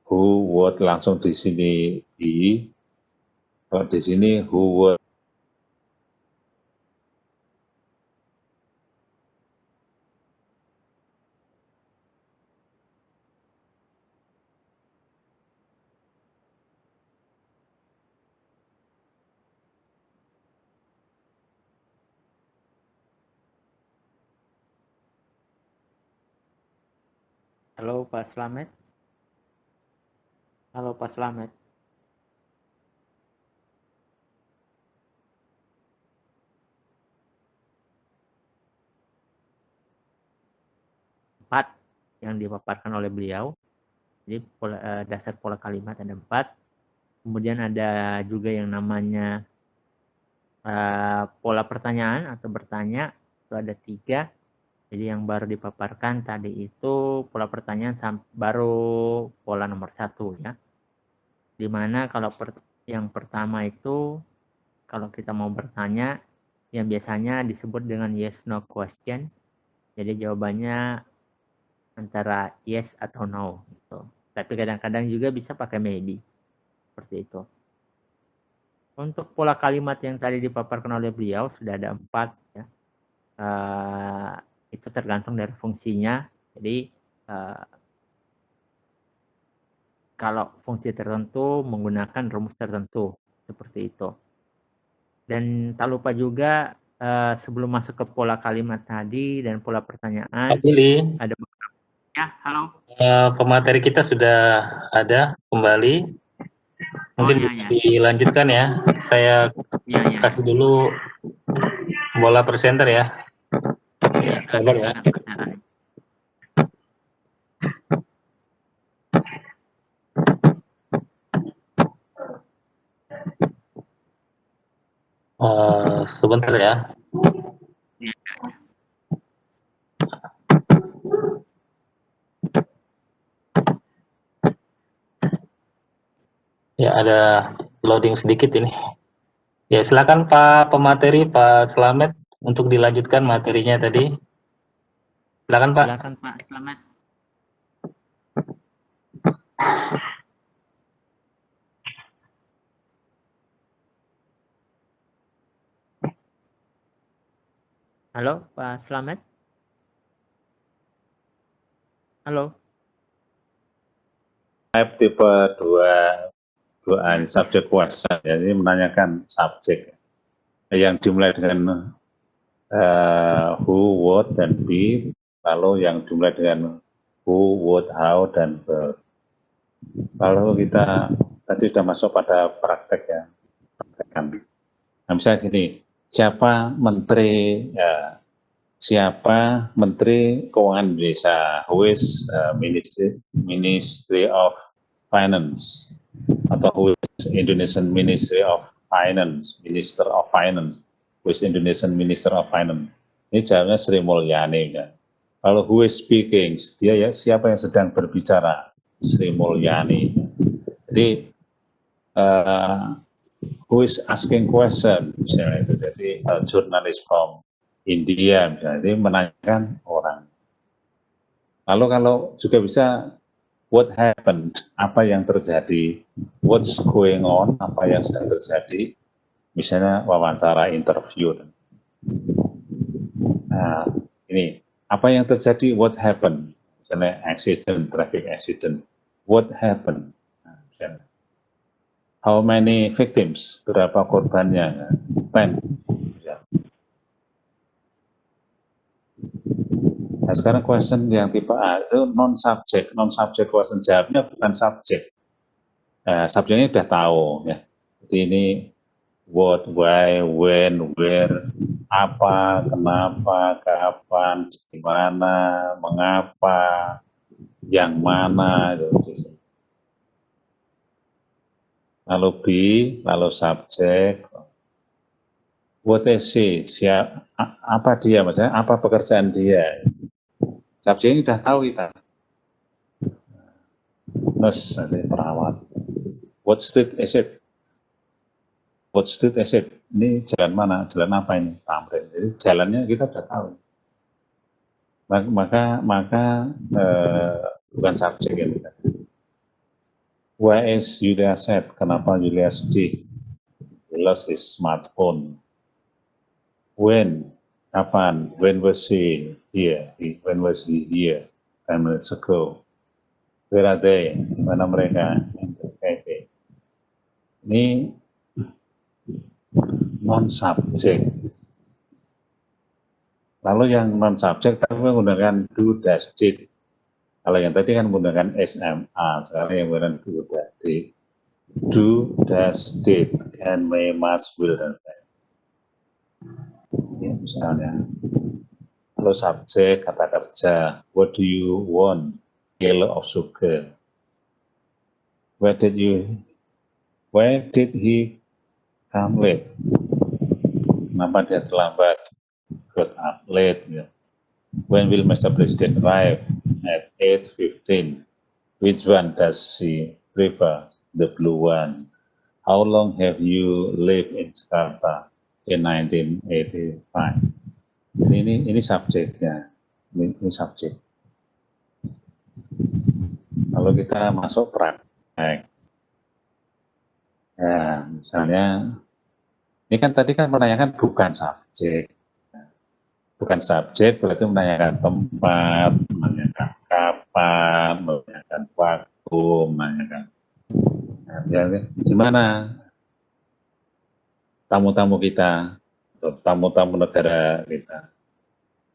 who, what, langsung di sini B. Kalau di sini who, what. Halo Pak Slamet. Halo Pak Slamet. Empat yang dipaparkan oleh beliau. Jadi dasar pola kalimat ada 4. Kemudian ada juga yang namanya pola pertanyaan atau bertanya, itu ada 3. Jadi yang baru dipaparkan tadi itu pola pertanyaan baru pola nomor 1 ya. Dimana kalau yang pertama itu kalau kita mau bertanya yang biasanya disebut dengan yes no question. Jadi jawabannya antara yes atau no gitu. Tapi kadang-kadang juga bisa pakai maybe. Seperti itu. Untuk pola kalimat yang tadi dipaparkan oleh beliau sudah ada 4 ya. Itu tergantung dari fungsinya. Jadi kalau fungsi tertentu menggunakan rumus tertentu seperti itu. Dan tak lupa juga sebelum masuk ke pola kalimat tadi dan pola pertanyaan, Pak Billy, ada ya, halo. Pemateri kita sudah ada kembali. Mungkin bisa dilanjutkan ya. Saya kasih dulu bola presenter ya. Ya, sabar ya. Sebentar ya. Ya, ada loading sedikit ini. Ya, silakan Pak pemateri, Pak Slamet, untuk dilanjutkan materinya tadi. Silakan Pak. Silakan Pak Slamet. Halo, Pak Slamet. Halo. Tipe 2 subject question, ya, ini menanyakan subjek yang dimulai dengan who, what, dan be, lalu yang dimulai dengan who, what, how, dan where. Lalu kita tadi sudah masuk pada praktek ya, praktek kami. Nah, misalnya gini, siapa menteri Keuangan Indonesia? Who is Ministry of Finance, atau who is Indonesian Ministry of Finance, Minister of Finance, who is Indonesian Minister of Finance? Ini jawabnya Sri Mulyani kan. Lalu who is speaking? Dia ya siapa yang sedang berbicara? Sri Mulyani. Jadi who is asking question? Misalnya itu. Jadi jurnalis from India misalnya, jadi menanyakan orang. Lalu kalau juga bisa what happened, apa yang terjadi, what's going on, apa yang sedang terjadi, misalnya wawancara, interview. Nah, ini apa yang terjadi, what happened, misalnya accident, traffic accident, what happened, nah, misalnya, how many victims, berapa korbannya, 10. Nah, sekarang question yang tipe A itu non-subject question, jawabnya bukan subjek. Subjeknya udah tahu ya. Jadi ini what, why, when, where, apa, kenapa, kapan, di mana, mengapa, yang mana, gitu. Lalu B, lalu subjek. What is she? Apa dia, maksudnya apa pekerjaan dia? Subjeknya udah tahu kita. Nurse, perawat. What street is it? What street is it? Ini jalan mana? Jalan apa ini? Tamrin. Jadi jalannya kita sudah tahu. Maka bukan subjek ini. Why is Yulia sad? Kenapa Yulia sedih? He lost his smartphone. When? Kapan? When was he here? When was he here? 10 minutes ago. Where are they? Di mana mereka? Okay. Ini non-subjek. Lalu yang non-subjek tapi menggunakan do, does, did. Kalau yang tadi kan menggunakan SMA, sekarang yang menggunakan do, does, did. Do, does, did, can, may, must, will, dan lain. Ya, misalnya, lalu subjek, kata kerja. What do you want? Kilo of sugar. Where did he come late? Kenapa dia terlambat? Got up late. Ya. When will Mr. President arrive? At 8:15. Which one does she prefer? The blue one. How long have you lived in Jakarta? In 1985. Ini subjeknya. Ini subjek. Lalu kita masuk praktek. Ya, misalnya, ini kan tadi kan menanyakan bukan subjek. Bukan subjek, berarti menanyakan tempat, menanyakan kapan, menanyakan waktu, menanyakan gimana tamu-tamu kita, tamu-tamu negara kita.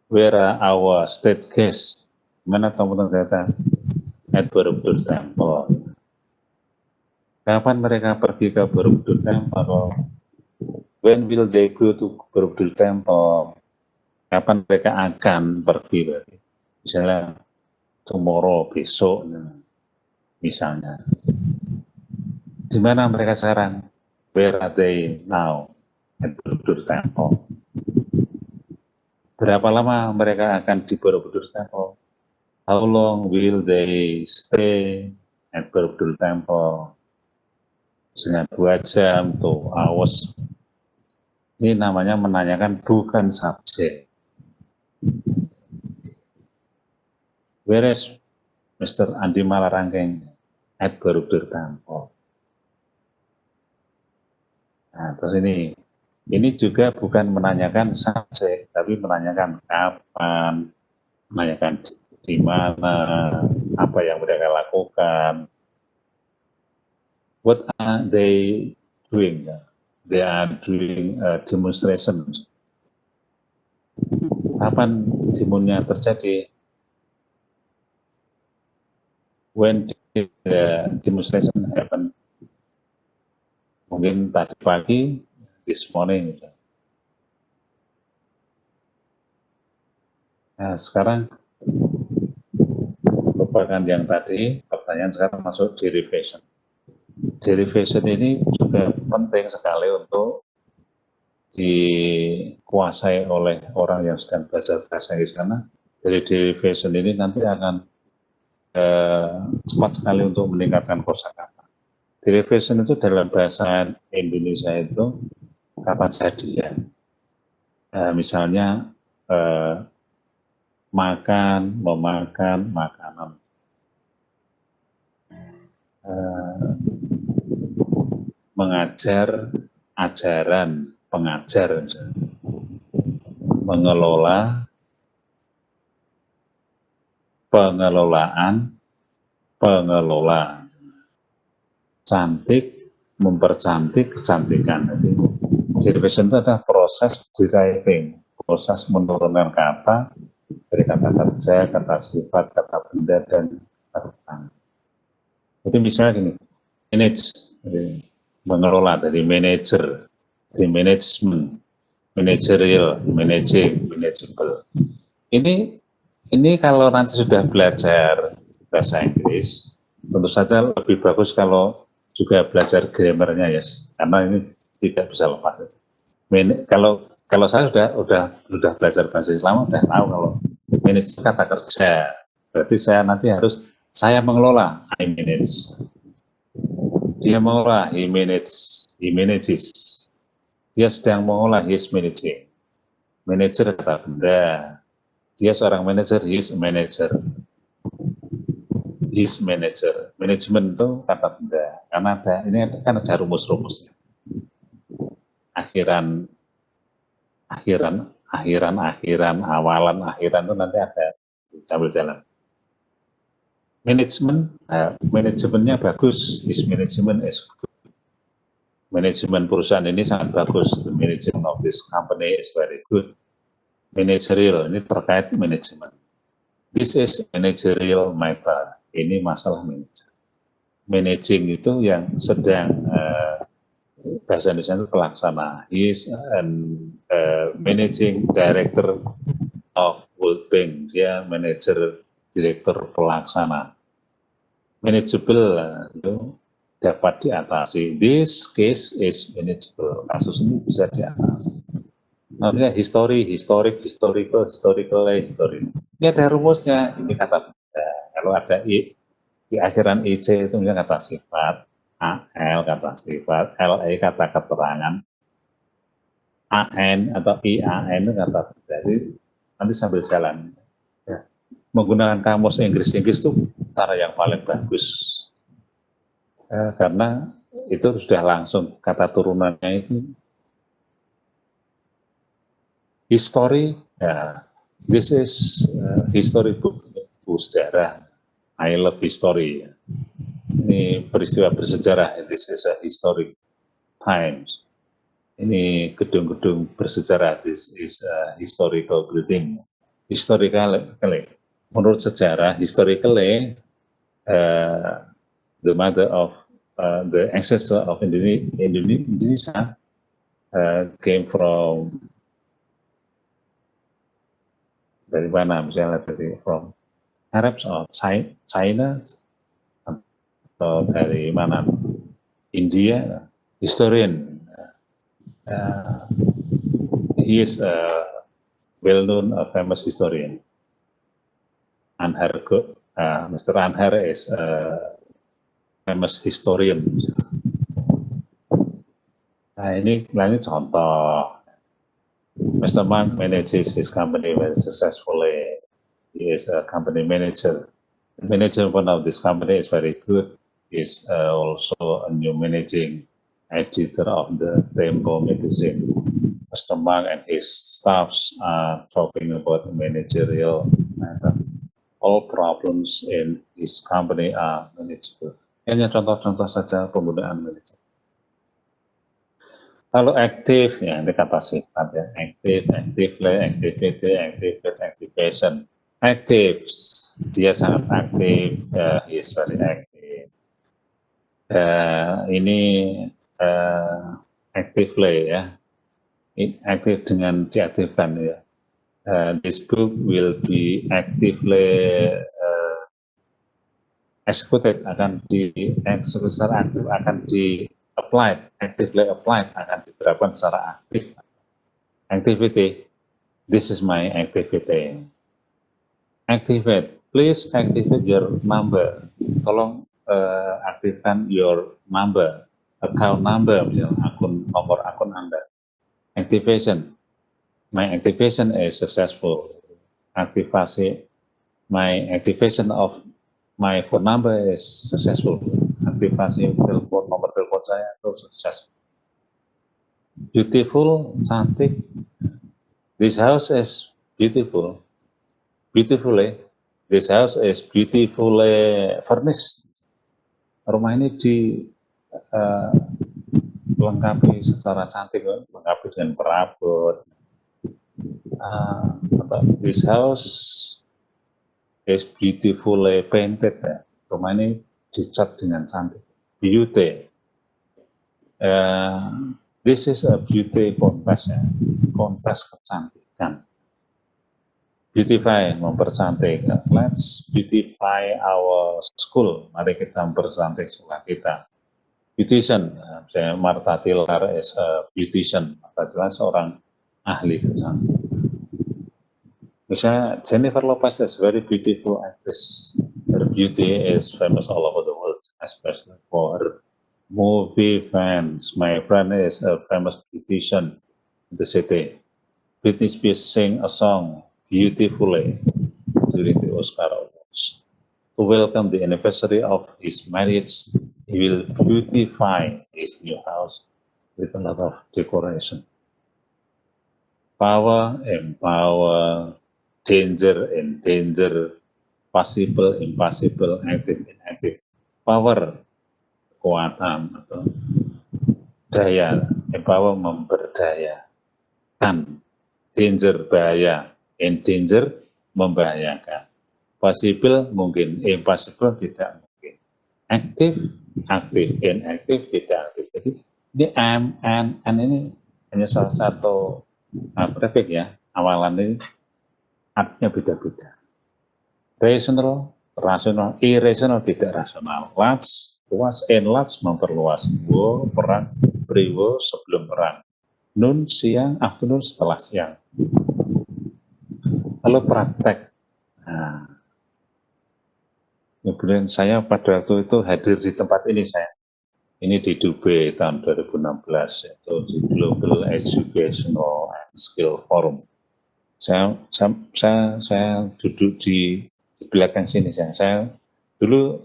Where are our state guests? Mana tamu-tamu kita? At Borobudur Temple. Kapan mereka pergi ke Borobudur Temple? When will they go to Borobudur Temple? Kapan mereka akan pergi? Misalnya tomorrow, besok, misalnya. Di mana mereka sekarang? Where are they now? At Borobudur Temple. Berapa lama mereka akan di Borobudur Temple? How long will they stay at Borobudur Temple? Misalnya 2 jam, 2 hours, Ini namanya menanyakan bukan subjek. Where is Mr. Andi Malarangkeng at Barudirtanto? Nah, terus ini juga bukan menanyakan subjek, tapi menanyakan kapan, menanyakan di mana, apa yang mereka lakukan. What are they doing? They are doing demonstrations. Kapan demonya terjadi? When did the demonstration happen? Mungkin tadi pagi, this morning. Nah, sekarang lupakan yang tadi, pertanyaan sekarang masuk derivation. Derivation ini juga penting sekali untuk dikuasai oleh orang yang sedang belajar bahasa Inggris, karena dari derivation ini nanti akan cepat sekali untuk meningkatkan kosakata. Derivation itu dalam bahasa Indonesia itu kata jadian. Misalnya makan, memakan, makanan. Mengajar, ajaran, pengajar. Mengelola, pengelolaan, pengelola. Cantik, mempercantik, kecantikan. Jadi, derivation itu adalah proses deriving, proses menurunkan kata dari kata kerja, kata sifat, kata benda, dan kata. Jadi misalnya gini, manage, dari mengelola, dari manager, dari management, managerial, managing, manageable. Ini kalau nanti sudah belajar bahasa Inggris, tentu saja lebih bagus kalau juga belajar grammarnya ya, karena ini tidak bisa lepas. Kalau saya sudah belajar bahasa Islam, sudah tahu kalau manage kata kerja, berarti saya nanti harus saya mengelola, I manage. Dia mengelola, he manages. Dia sedang mengelola, he is managing. Manager kata benda. Dia seorang manager, he is a manager. He is manager. Manajemen itu kata benda. Karena ini kan ada rumus-rumusnya. Akhiran, awalan, akhiran itu nanti ada sambil jalan. Manajemennya bagus, is management is good. Manajemen perusahaan ini sangat bagus. The management of this company is very good. Managerial, ini terkait manajemen. This is managerial matter. Ini masalah manajer. Managing itu yang sedang bahasa Indonesia itu pelaksana. He is managing director of World Bank. Dia manajer direktur pelaksana. Manageable itu dapat diatasi. This case is manageable. Kasus ini bisa diatasi. Namanya historical. Ini ada rumusnya. Ini kata kalau ada i di akhiran ic itu kata sifat, al kata sifat, le kata keterangan, an atau ian itu kata berarti nanti sambil jalan. Ya. Menggunakan kamus Inggris itu cara yang paling bagus karena itu sudah langsung kata turunannya itu history. Ya, this is history book, buku sejarah. I love history. Ini peristiwa bersejarah. This is a historic times. Ini gedung-gedung bersejarah. This is a historical building. Historically, menurut sejarah, historically, the mother of the ancestor of Indonesia came from dari mana? Misalnya from Arab atau China atau dari mana? India. Historian. He is a well-known, famous historian. Mr. Anhar is a famous historian. Nah ini contoh. Mr. Mark manages his company very successfully. He is a company manager. The management of this company is very good. He is also a new managing editor of the Tempo magazine. Mr. Mark and his staffs are talking about managerial matter. All problems in his company are manageable. Hanya contoh-contoh saja penggunaan manajer. Kalau aktif, ya ini kata sifat ya, aktif, actively, activity, activate, activation. Active, dia sangat aktif, he is very active. Ini actively ya, aktif dengan diaktifkan ya. This book will be actively executed, akan dieksekusi secara aktif, akan di-applied, actively applied, akan diterapkan secara aktif. Activity, this is my activity. Activate, please activate your number. Tolong aktifkan your number, account number, misalnya nomor akun Anda. Activation, my activation is successful. Aktivasi, my activation of my phone number is successful. Aktivasi nomor telepon saya itu sukses. Beautiful, cantik. This house is beautiful. Beautifully, this house is beautifully furnished. Rumah ini dilengkapi secara cantik, lengkapi dengan perabot. This house is beautifully painted. Ya. Rumah ini dicat dengan cantik. Beauty. This is a beauty contest. Ya. Kontes kecantikan. Beautify, mempercantik. Let's beautify our school. Mari kita mempercantik sekolah kita. Beautician, misalnya Martha Tiller is a beautician. Martha Tiller seorang ahli kecantikan. Misalnya Jennifer Lopez is very beautiful actress. Her beauty is famous all over the world, especially for her movie fans. My friend is a famous beautician in the city. Britney Spears sing a song beautifully during the Oscar Awards. To welcome the anniversary of his marriage, he will beautify his new house with a lot of decoration. Power, empower, danger, endanger, possible, impossible, active, inactive. Power, kekuatan atau daya, empower, memberdayakan. Danger, bahaya, endanger, membahayakan. Possible, mungkin, impossible, tidak mungkin. Aktif, aktif, inaktif, tidak aktif. Jadi ini and ini hanya salah satu prefix ya, awalan ini artinya beda-beda. Rational, rasional, irrational, tidak rasional. Large, luas, enlarge, memperluas. Wo, perang, priwo, sebelum perang. Noon, siang, afternoon, setelah siang. Lalu praktek. Nah, kemudian saya pada waktu itu hadir di tempat ini saya. Ini di Dubai tahun 2016, itu di Global Educational and Skill Forum. Saya duduk di belakang sini. Saya dulu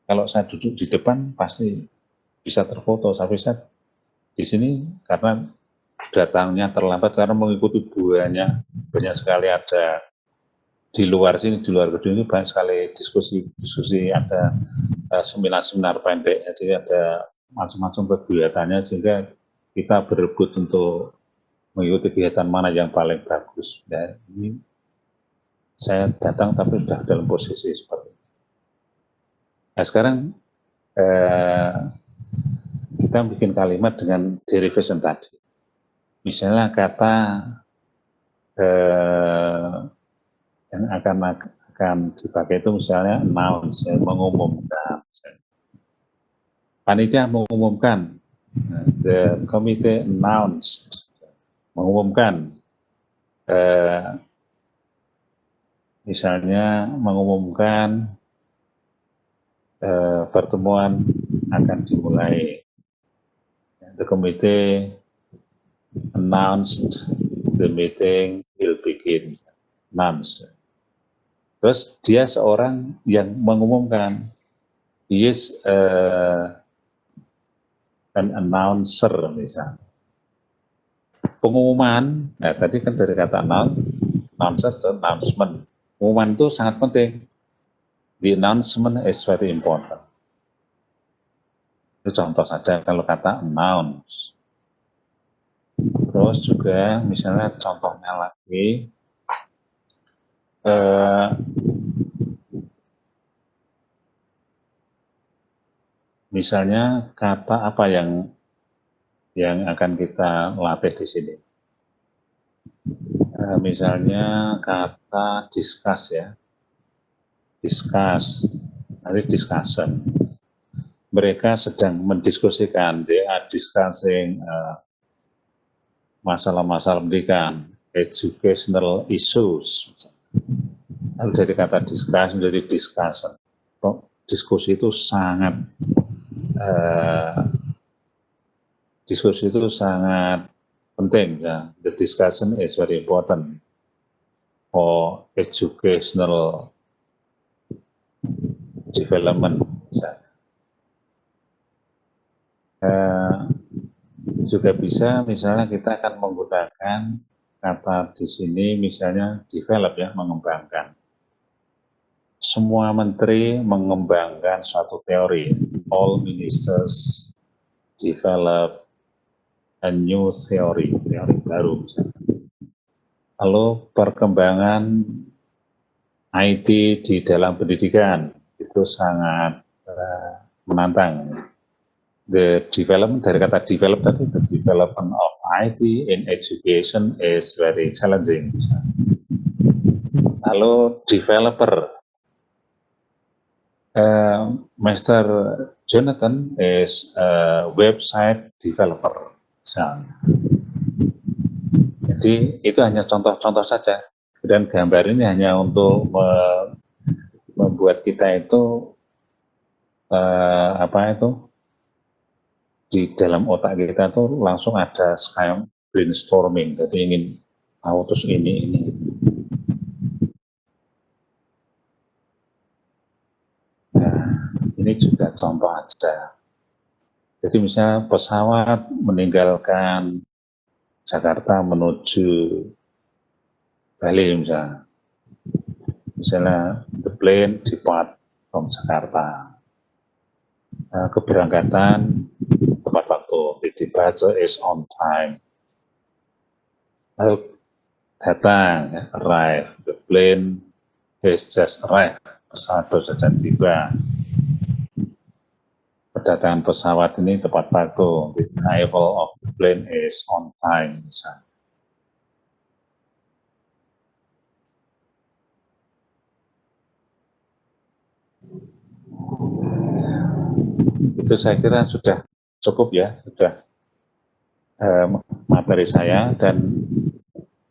kalau saya duduk di depan pasti bisa terfoto, tapi saya di sini karena datangnya terlambat karena mengikuti banyak sekali ada di luar sini, di luar gedung ini banyak sekali diskusi, ada seminar-seminar pendek, jadi ada macam-macam kegiatannya sehingga kita berebut untuk mengikuti kegiatan mana yang paling bagus. Ya, ini saya datang tapi sudah dalam posisi seperti ini. Nah sekarang kita bikin kalimat dengan derivation tadi. Misalnya kata yang akan dipakai itu misalnya announce, mengumumkan. Panitia mengumumkan, the committee announced, mengumumkan. Misalnya mengumumkan pertemuan akan dimulai. The committee announced the meeting will begin. Announce. Terus dia seorang yang mengumumkan. He is an announcer misalnya. Pengumuman, nah tadi kan dari kata announcer, announcement. Pengumuman itu sangat penting. The announcement is very important. Itu contoh saja kalau kata announce. Terus juga misalnya contohnya lagi, misalnya kata apa yang akan kita latih di sini. Misalnya kata discuss ya. Discuss, nanti discussion. Mereka sedang mendiskusikan, they are discussing masalah-masalah pendidikan, educational issues. Lalu dari kata discuss menjadi discussion. Diskusi itu sangat penting ya. The discussion is very important for educational development. Juga bisa misalnya kita akan menggunakan kata di sini misalnya develop ya, mengembangkan. Semua menteri mengembangkan suatu teori. All ministers develop a new theory baru misalnya. Lalu perkembangan IT di dalam pendidikan itu sangat menantang. The development dari kata develop tadi, the development of IT in education is very challenging. Lalu developer, Mr. Jonathan is a website developer. Jadi itu hanya contoh-contoh saja. Dan gambar ini hanya untuk membuat kita itu di dalam otak kita tuh langsung ada kayak brainstorming, jadi ingin tahu terus ini. Nah, ini juga contoh aja. Jadi misalnya pesawat meninggalkan Jakarta menuju Bali misalnya the plane depart from Jakarta. Keberangkatan tepat waktu, the departure is on time. Lalu datang, arrive, the plane has just arrived, pesawat baru saja tiba. Kedatangan pesawat ini tepat waktu, the arrival of the plane is on time. Misalnya. Itu saya kira sudah cukup ya, sudah materi saya, dan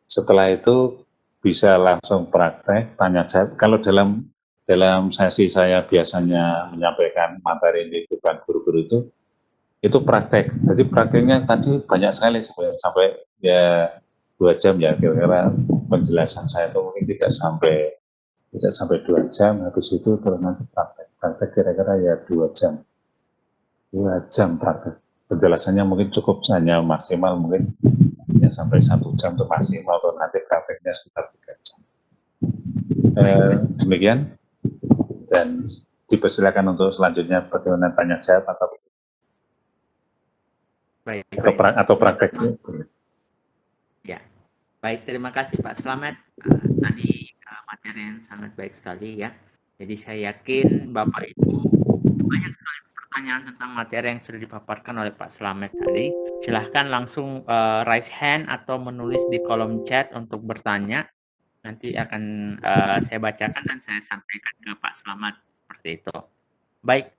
setelah itu bisa langsung praktek, tanya jawab. Kalau dalam sesi saya biasanya menyampaikan materi di depan guru-guru itu praktek. Jadi prakteknya tadi banyak sekali sampai ya 2 jam ya, kira-kira penjelasan saya itu mungkin tidak sampai 2 jam. Habis itu terus nanti praktek kira-kira ya 2 jam. 2 jam praktek. Penjelasannya mungkin cukup hanya maksimal mungkin ya sampai 1 jam itu maksimal, atau nanti prakteknya sekitar 3 jam. Demikian, dan dipersilakan untuk selanjutnya bagaimana tanya jawab atau prakteknya. Ya, baik, terima kasih Pak Slamet. Tadi materi yang sangat baik sekali ya. Jadi saya yakin Bapak Ibu banyak sekali pertanyaan tentang materi yang sudah dipaparkan oleh Pak Slamet tadi. Silahkan langsung raise hand atau menulis di kolom chat untuk bertanya. Nanti akan saya bacakan dan saya sampaikan ke Pak Slamet seperti itu. Baik,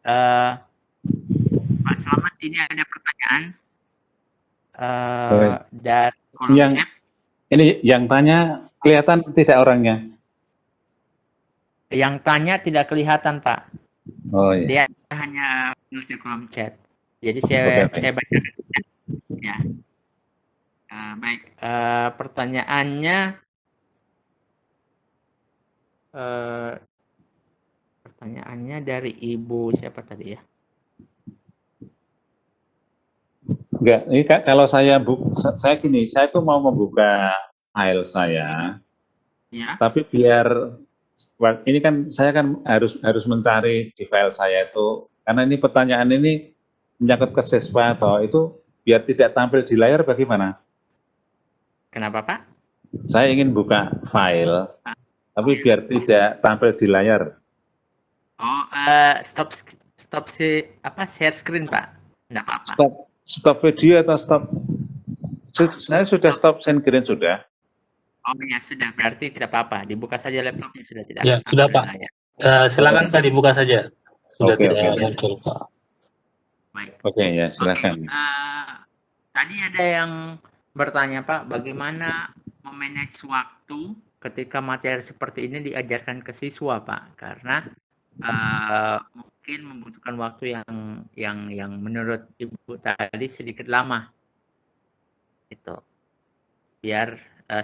Pak Slamet, ini ada pertanyaan dari kolom chat. Ini yang tanya kelihatan tidak orangnya? Yang tanya tidak kelihatan, Pak. Oh iya. Dia hanya menulis di kolom chat. Jadi saya bacakan. Ya. Baik, pertanyaannya dari Ibu siapa tadi ya? Enggak, ini kalau saya gini, saya tuh mau membuka file saya, Ya. tapi biar ini kan saya kan harus mencari di file saya itu, karena ini pertanyaan ini menyangkut ke siswa atau itu biar tidak tampil di layar bagaimana? Kenapa Pak? Saya ingin buka file, tapi biar tidak tampil di layar. Oh, stop share screen Pak? Enggak apa-apa. Stop video atau stop? Saya sudah stop screen sudah. Oh ya sudah, berarti tidak apa-apa. Dibuka saja laptopnya sudah tidak. Ya, sudah Pak. Silakan Pak dibuka saja. Sudah Oke, tidak oke. muncul Pak. Baik. Oke, ya silakan. Tadi ada yang bertanya Pak, bagaimana memanage waktu ketika materi seperti ini diajarkan ke siswa Pak? Karena mungkin membutuhkan waktu yang menurut Ibu tadi sedikit lama, itu biar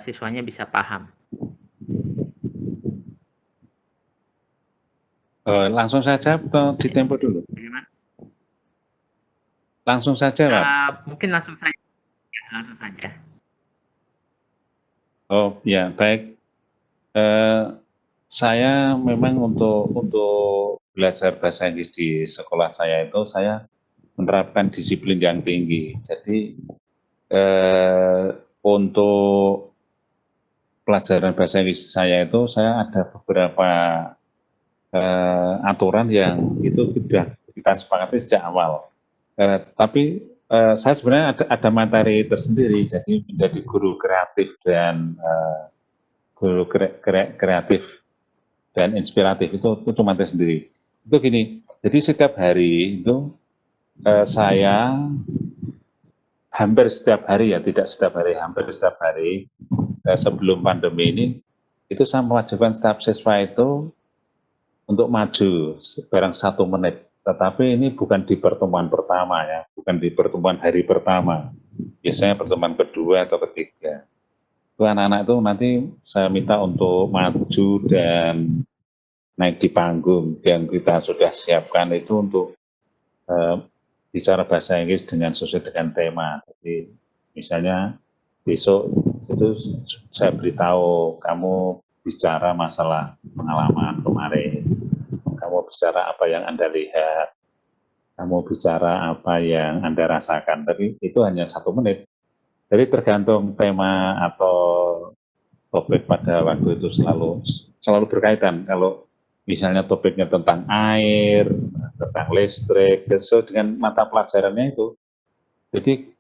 siswanya bisa paham. Langsung saja atau ditempo dulu? Bagaimana? Langsung saja, Pak. Mungkin langsung saja. Ya, langsung saja. Oh ya, baik. Saya memang untuk belajar bahasa Inggris di sekolah saya itu saya menerapkan disiplin yang tinggi. Jadi untuk pelajaran bahasa Inggris saya itu saya ada beberapa aturan yang itu sudah kita sepakati sejak awal. Tapi saya sebenarnya ada materi tersendiri, jadi menjadi guru kreatif dan guru kreatif dan inspiratif itu materi sendiri. Itu gini, jadi setiap hari itu saya hampir setiap hari ya, tidak setiap hari, hampir setiap hari sebelum pandemi ini, itu saya mewajibkan setiap siswa itu untuk maju barang 1 menit. Tetapi ini bukan di pertemuan pertama ya, bukan di pertemuan hari pertama. Biasanya pertemuan kedua atau ketiga. Itu anak-anak itu nanti saya minta untuk maju dan naik di panggung. Yang kita sudah siapkan itu untuk bicara bahasa Inggris dengan sesuai dengan tema. Jadi misalnya besok itu saya beritahu kamu bicara masalah pengalaman kemarin. Kamu bicara apa yang Anda lihat, kamu bicara apa yang Anda rasakan, tapi itu hanya 1 menit. Jadi tergantung tema atau topik pada waktu itu selalu berkaitan. Kalau misalnya topiknya tentang air, tentang listrik, sesuai dengan mata pelajarannya itu. Jadi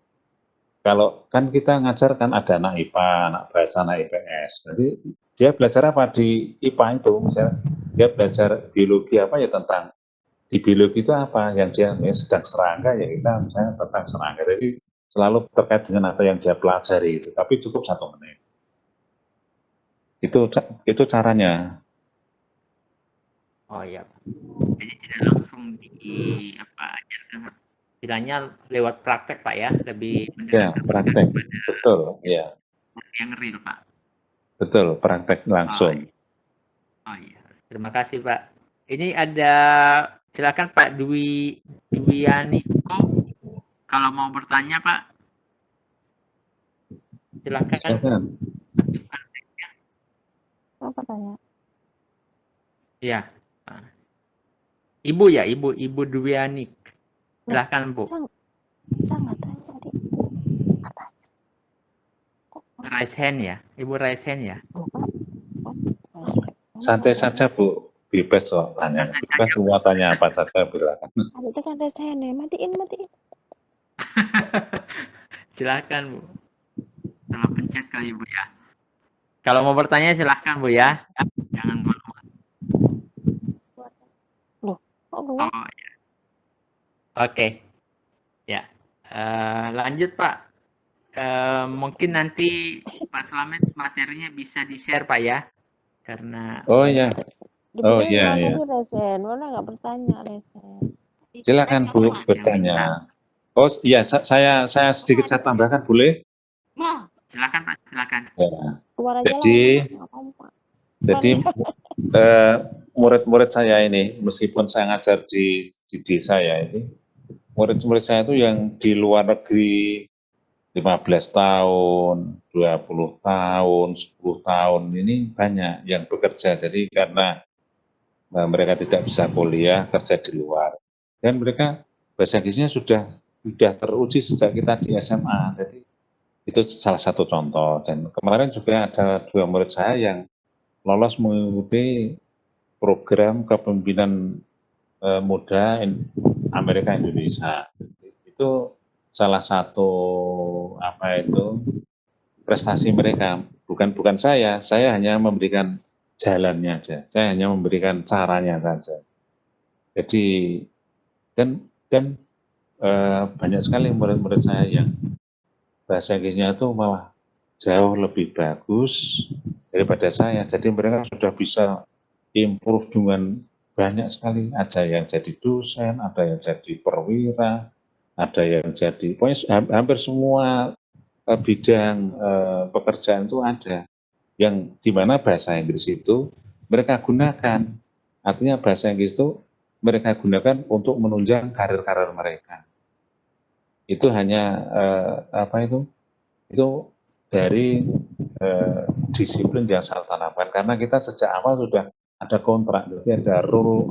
kalau kan kita ngajar kan ada anak IPA, anak bahasa, anak IPS. Jadi dia belajar apa di IPA itu, misalnya dia belajar biologi apa ya tentang di biologi itu apa yang dia sedang serangga ya kita misalnya tentang serangga. Jadi selalu terkait dengan apa yang dia pelajari itu, tapi cukup 1 menit. Itu caranya. Oh iya, Pak. Jadi tidak langsung ajarkan, istilahnya lewat praktek Pak ya, lebih Ya, praktek. Betul, ya. yang real Pak. Betul, praktek langsung. Oh iya, terima kasih Pak. Ini ada, silakan Pak Dwianiko, kalau mau bertanya Pak, silakan. Mau bertanya? Ya, Ibu ya, Ibu Dwianik, silakan Bu. Saya nggak tanya tadi. Raise hand ya, Ibu raise hand ya. Santai saja Bu, bebas kok tanya. Bebas semua tanya apa saja silakan. Tadi kan raise hand, matiin. Silakan Bu. Salah pencet kali Bu ya. Kalau mau bertanya silakan Bu ya. Jangan malu. Oh ya. Oke. Ya. Lanjut Pak. Mungkin nanti Pak Slamet materinya bisa di-share Pak ya. Karena Oh ya. Oh iya. Tadi raise hand, mana nggak bertanya raise hand. Silakan Bu bertanya. Oh iya, saya sedikit saya tambahkan boleh? Silakan Pak, silakan. Ya. Keluar aja lah. Jadi, Nggak apa-apa. jadi murid-murid saya ini, meskipun saya ngajar di desa ya ini, murid-murid saya itu yang di luar negeri 15 tahun, 20 tahun, 10 tahun ini banyak yang bekerja. Jadi karena mereka tidak bisa kuliah, kerja di luar. Dan mereka bahasa Inggrisnya sudah teruji sejak kita di SMA. Jadi itu salah satu contoh. Dan kemarin juga ada 2 murid saya yang lolos mengikuti program kepemimpinan muda Amerika Indonesia. Itu salah satu prestasi mereka. Bukan saya hanya memberikan jalannya aja, saya hanya memberikan caranya saja. Jadi dan banyak sekali murid-murid saya yang bahasa Inggrisnya itu malah jauh lebih bagus daripada saya. Jadi mereka sudah bisa improve dengan banyak sekali. Ada yang jadi dosen, ada yang jadi perwira, ada yang jadi, pokoknya hampir semua bidang pekerjaan itu ada. Yang dimana bahasa Inggris itu mereka gunakan. Artinya bahasa Inggris itu mereka gunakan untuk menunjang karir-karir mereka. Itu hanya itu dari disiplin yang saya tanamkan, karena kita sejak awal sudah ada kontrak, jadi ada rule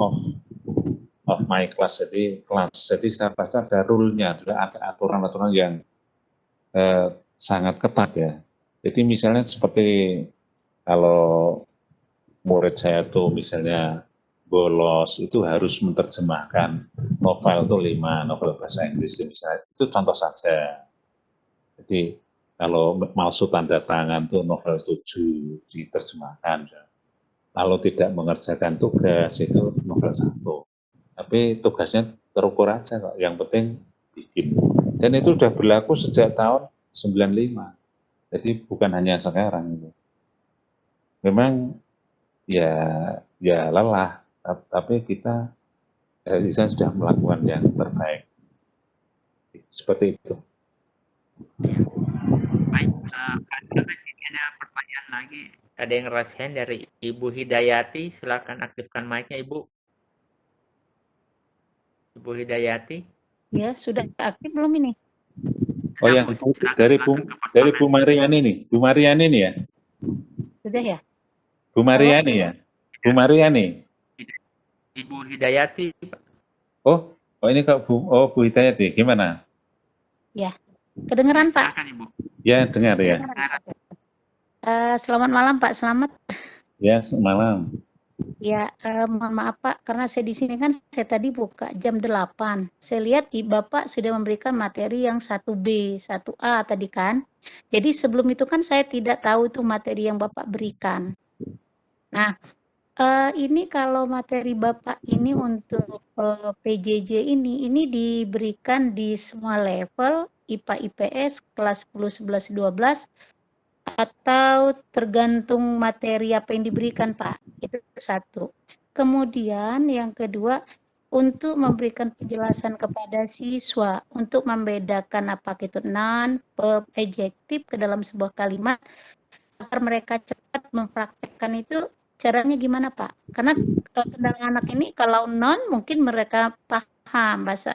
of my class, jadi setiap kelas ada rule-nya, ada aturan-aturan yang sangat ketat ya. Jadi misalnya seperti kalau murid saya tuh misalnya bolos itu harus menerjemahkan novel itu 5 novel bahasa Inggris misalnya, itu contoh saja. Jadi kalau malsu tanda tangan tuh novel 7 diterjemahkan. Kalau tidak mengerjakan tugas itu novel 1. Tapi tugasnya terukur aja kok, yang penting bikin. Dan itu sudah berlaku sejak tahun 95. Jadi bukan hanya sekarang itu. Memang ya lelah, tapi kita bisa sudah melakukan yang terbaik. Seperti itu. Ya. Baik, ini ada pertanyaan lagi. Ada yang raise hand dari Ibu Hidayati. Silakan aktifkan mic-nya Ibu. Ibu Hidayati. Ya, sudah aktif belum ini? Oh yang dari Bu Mariani nih, Bu Mariani nih ya? Sudah ya? Bu Mariani ya? Bu Mariani. Ibu Hidayati. Oh ini kok Bu Hidayati, gimana? Ya, kedengeran Pak? Silakan Ibu. Ya dengar ya. Selamat malam Pak, selamat. Ya malam. Ya, mohon maaf Pak, karena saya di sini kan saya tadi buka jam 8. Saya lihat Bapak sudah memberikan materi yang 1B, 1A tadi kan. Jadi sebelum itu kan saya tidak tahu itu materi yang Bapak berikan. Nah, ini kalau materi Bapak ini untuk PJJ ini diberikan di semua level IPA IPS kelas 10, 11, 12 atau tergantung materi apa yang diberikan Pak. Itu satu. Kemudian yang kedua, untuk memberikan penjelasan kepada siswa untuk membedakan apa itu noun, verb, adjektif ke dalam sebuah kalimat agar mereka cepat mempraktekkan itu. Caranya gimana Pak? Karena kendala anak ini kalau non mungkin mereka paham bahasa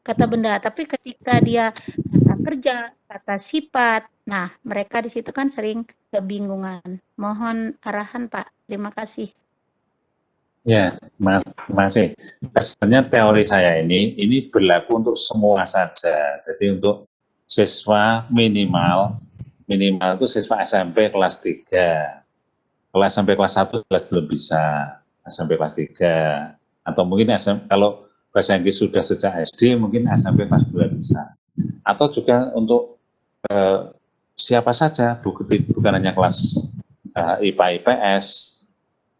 kata benda, tapi ketika dia kata kerja, kata sifat, nah mereka di situ kan sering kebingungan. Mohon arahan Pak. Terima kasih. Ya, masih. Sebenarnya teori saya ini berlaku untuk semua saja. Jadi untuk siswa minimal itu siswa SMP kelas 3. Kalau SMP kelas 1 jelas belum bisa, SMP kelas 3. Atau mungkin kalau bahasa Inggris sudah sejak SD, mungkin SMP kelas 2 bisa. Atau juga untuk siapa saja, bukan hanya kelas IPA IPS,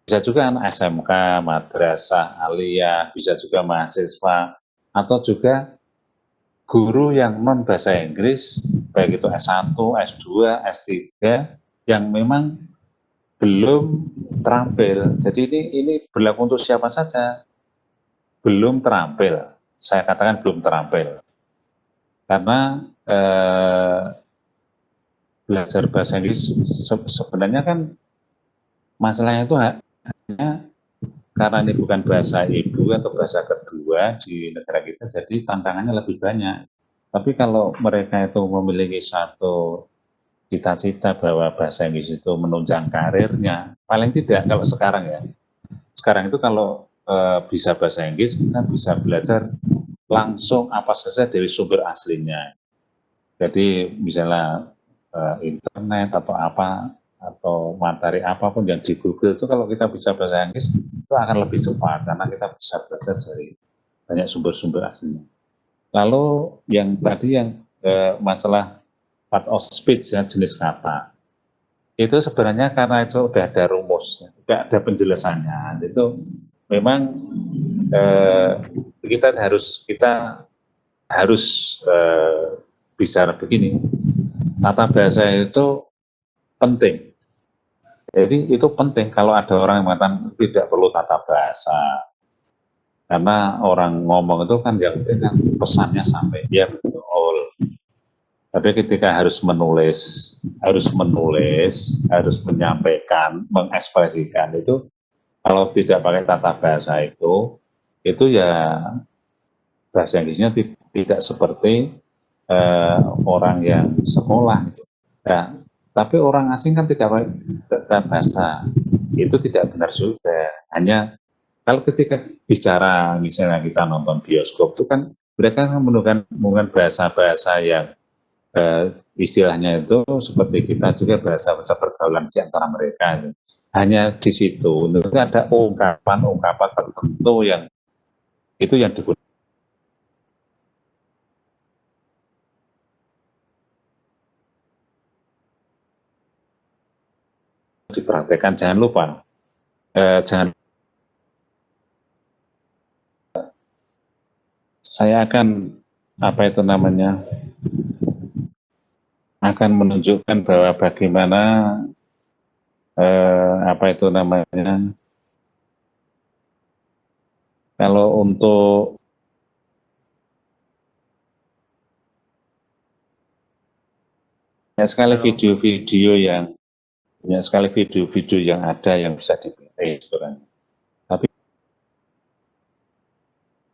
bisa juga anak SMK, madrasah, aliyah, bisa juga mahasiswa, atau juga guru yang non bahasa Inggris, baik itu S1, S2, S3, yang memang belum terampil. Jadi ini berlaku untuk siapa saja. Belum terampil. Saya katakan belum terampil. Karena belajar bahasa Inggris sebenarnya kan masalahnya itu hanya karena ini bukan bahasa ibu atau bahasa kedua di negara kita, jadi tantangannya lebih banyak. Tapi kalau mereka itu memiliki satu cita-cita bahwa bahasa Inggris itu menunjang karirnya, paling tidak kalau sekarang ya, sekarang itu kalau bisa bahasa Inggris, kita bisa belajar langsung apa saja dari sumber aslinya. Jadi misalnya internet atau apa, atau materi apapun yang di Google itu kalau kita bisa bahasa Inggris itu akan lebih cepat karena kita bisa belajar dari banyak sumber-sumber aslinya. Lalu yang tadi yang masalah part of speech ya, jenis kata, itu sebenarnya karena itu udah ada rumusnya, udah ada penjelasannya. Itu memang kita harus bicara begini, tata bahasa itu penting. Jadi itu penting kalau ada orang yang mengatakan tidak perlu tata bahasa. Karena orang ngomong itu kan yang penting kan pesannya sampai, ya betul. Tapi ketika harus menulis, harus menyampaikan, mengekspresikan itu, kalau tidak pakai tata bahasa itu ya bahasa Inggrisnya tidak seperti orang yang sekolah gitu. Nah, tapi orang asing kan tidak pakai tata bahasa, itu tidak benar juga. Hanya kalau ketika bicara, misalnya kita nonton bioskop itu kan mereka menggunakan bahasa-bahasa yang istilahnya itu seperti kita juga bahasa-bahasa pergaulan di antara mereka. Hanya di situ itu ada ungkapan-ungkapan tertentu yang itu yang digunakan. Diperhatikan, jangan lupa saya akan akan menunjukkan bahwa bagaimana kalau untuk banyak sekali video-video yang ada yang bisa dipilih sebenarnya.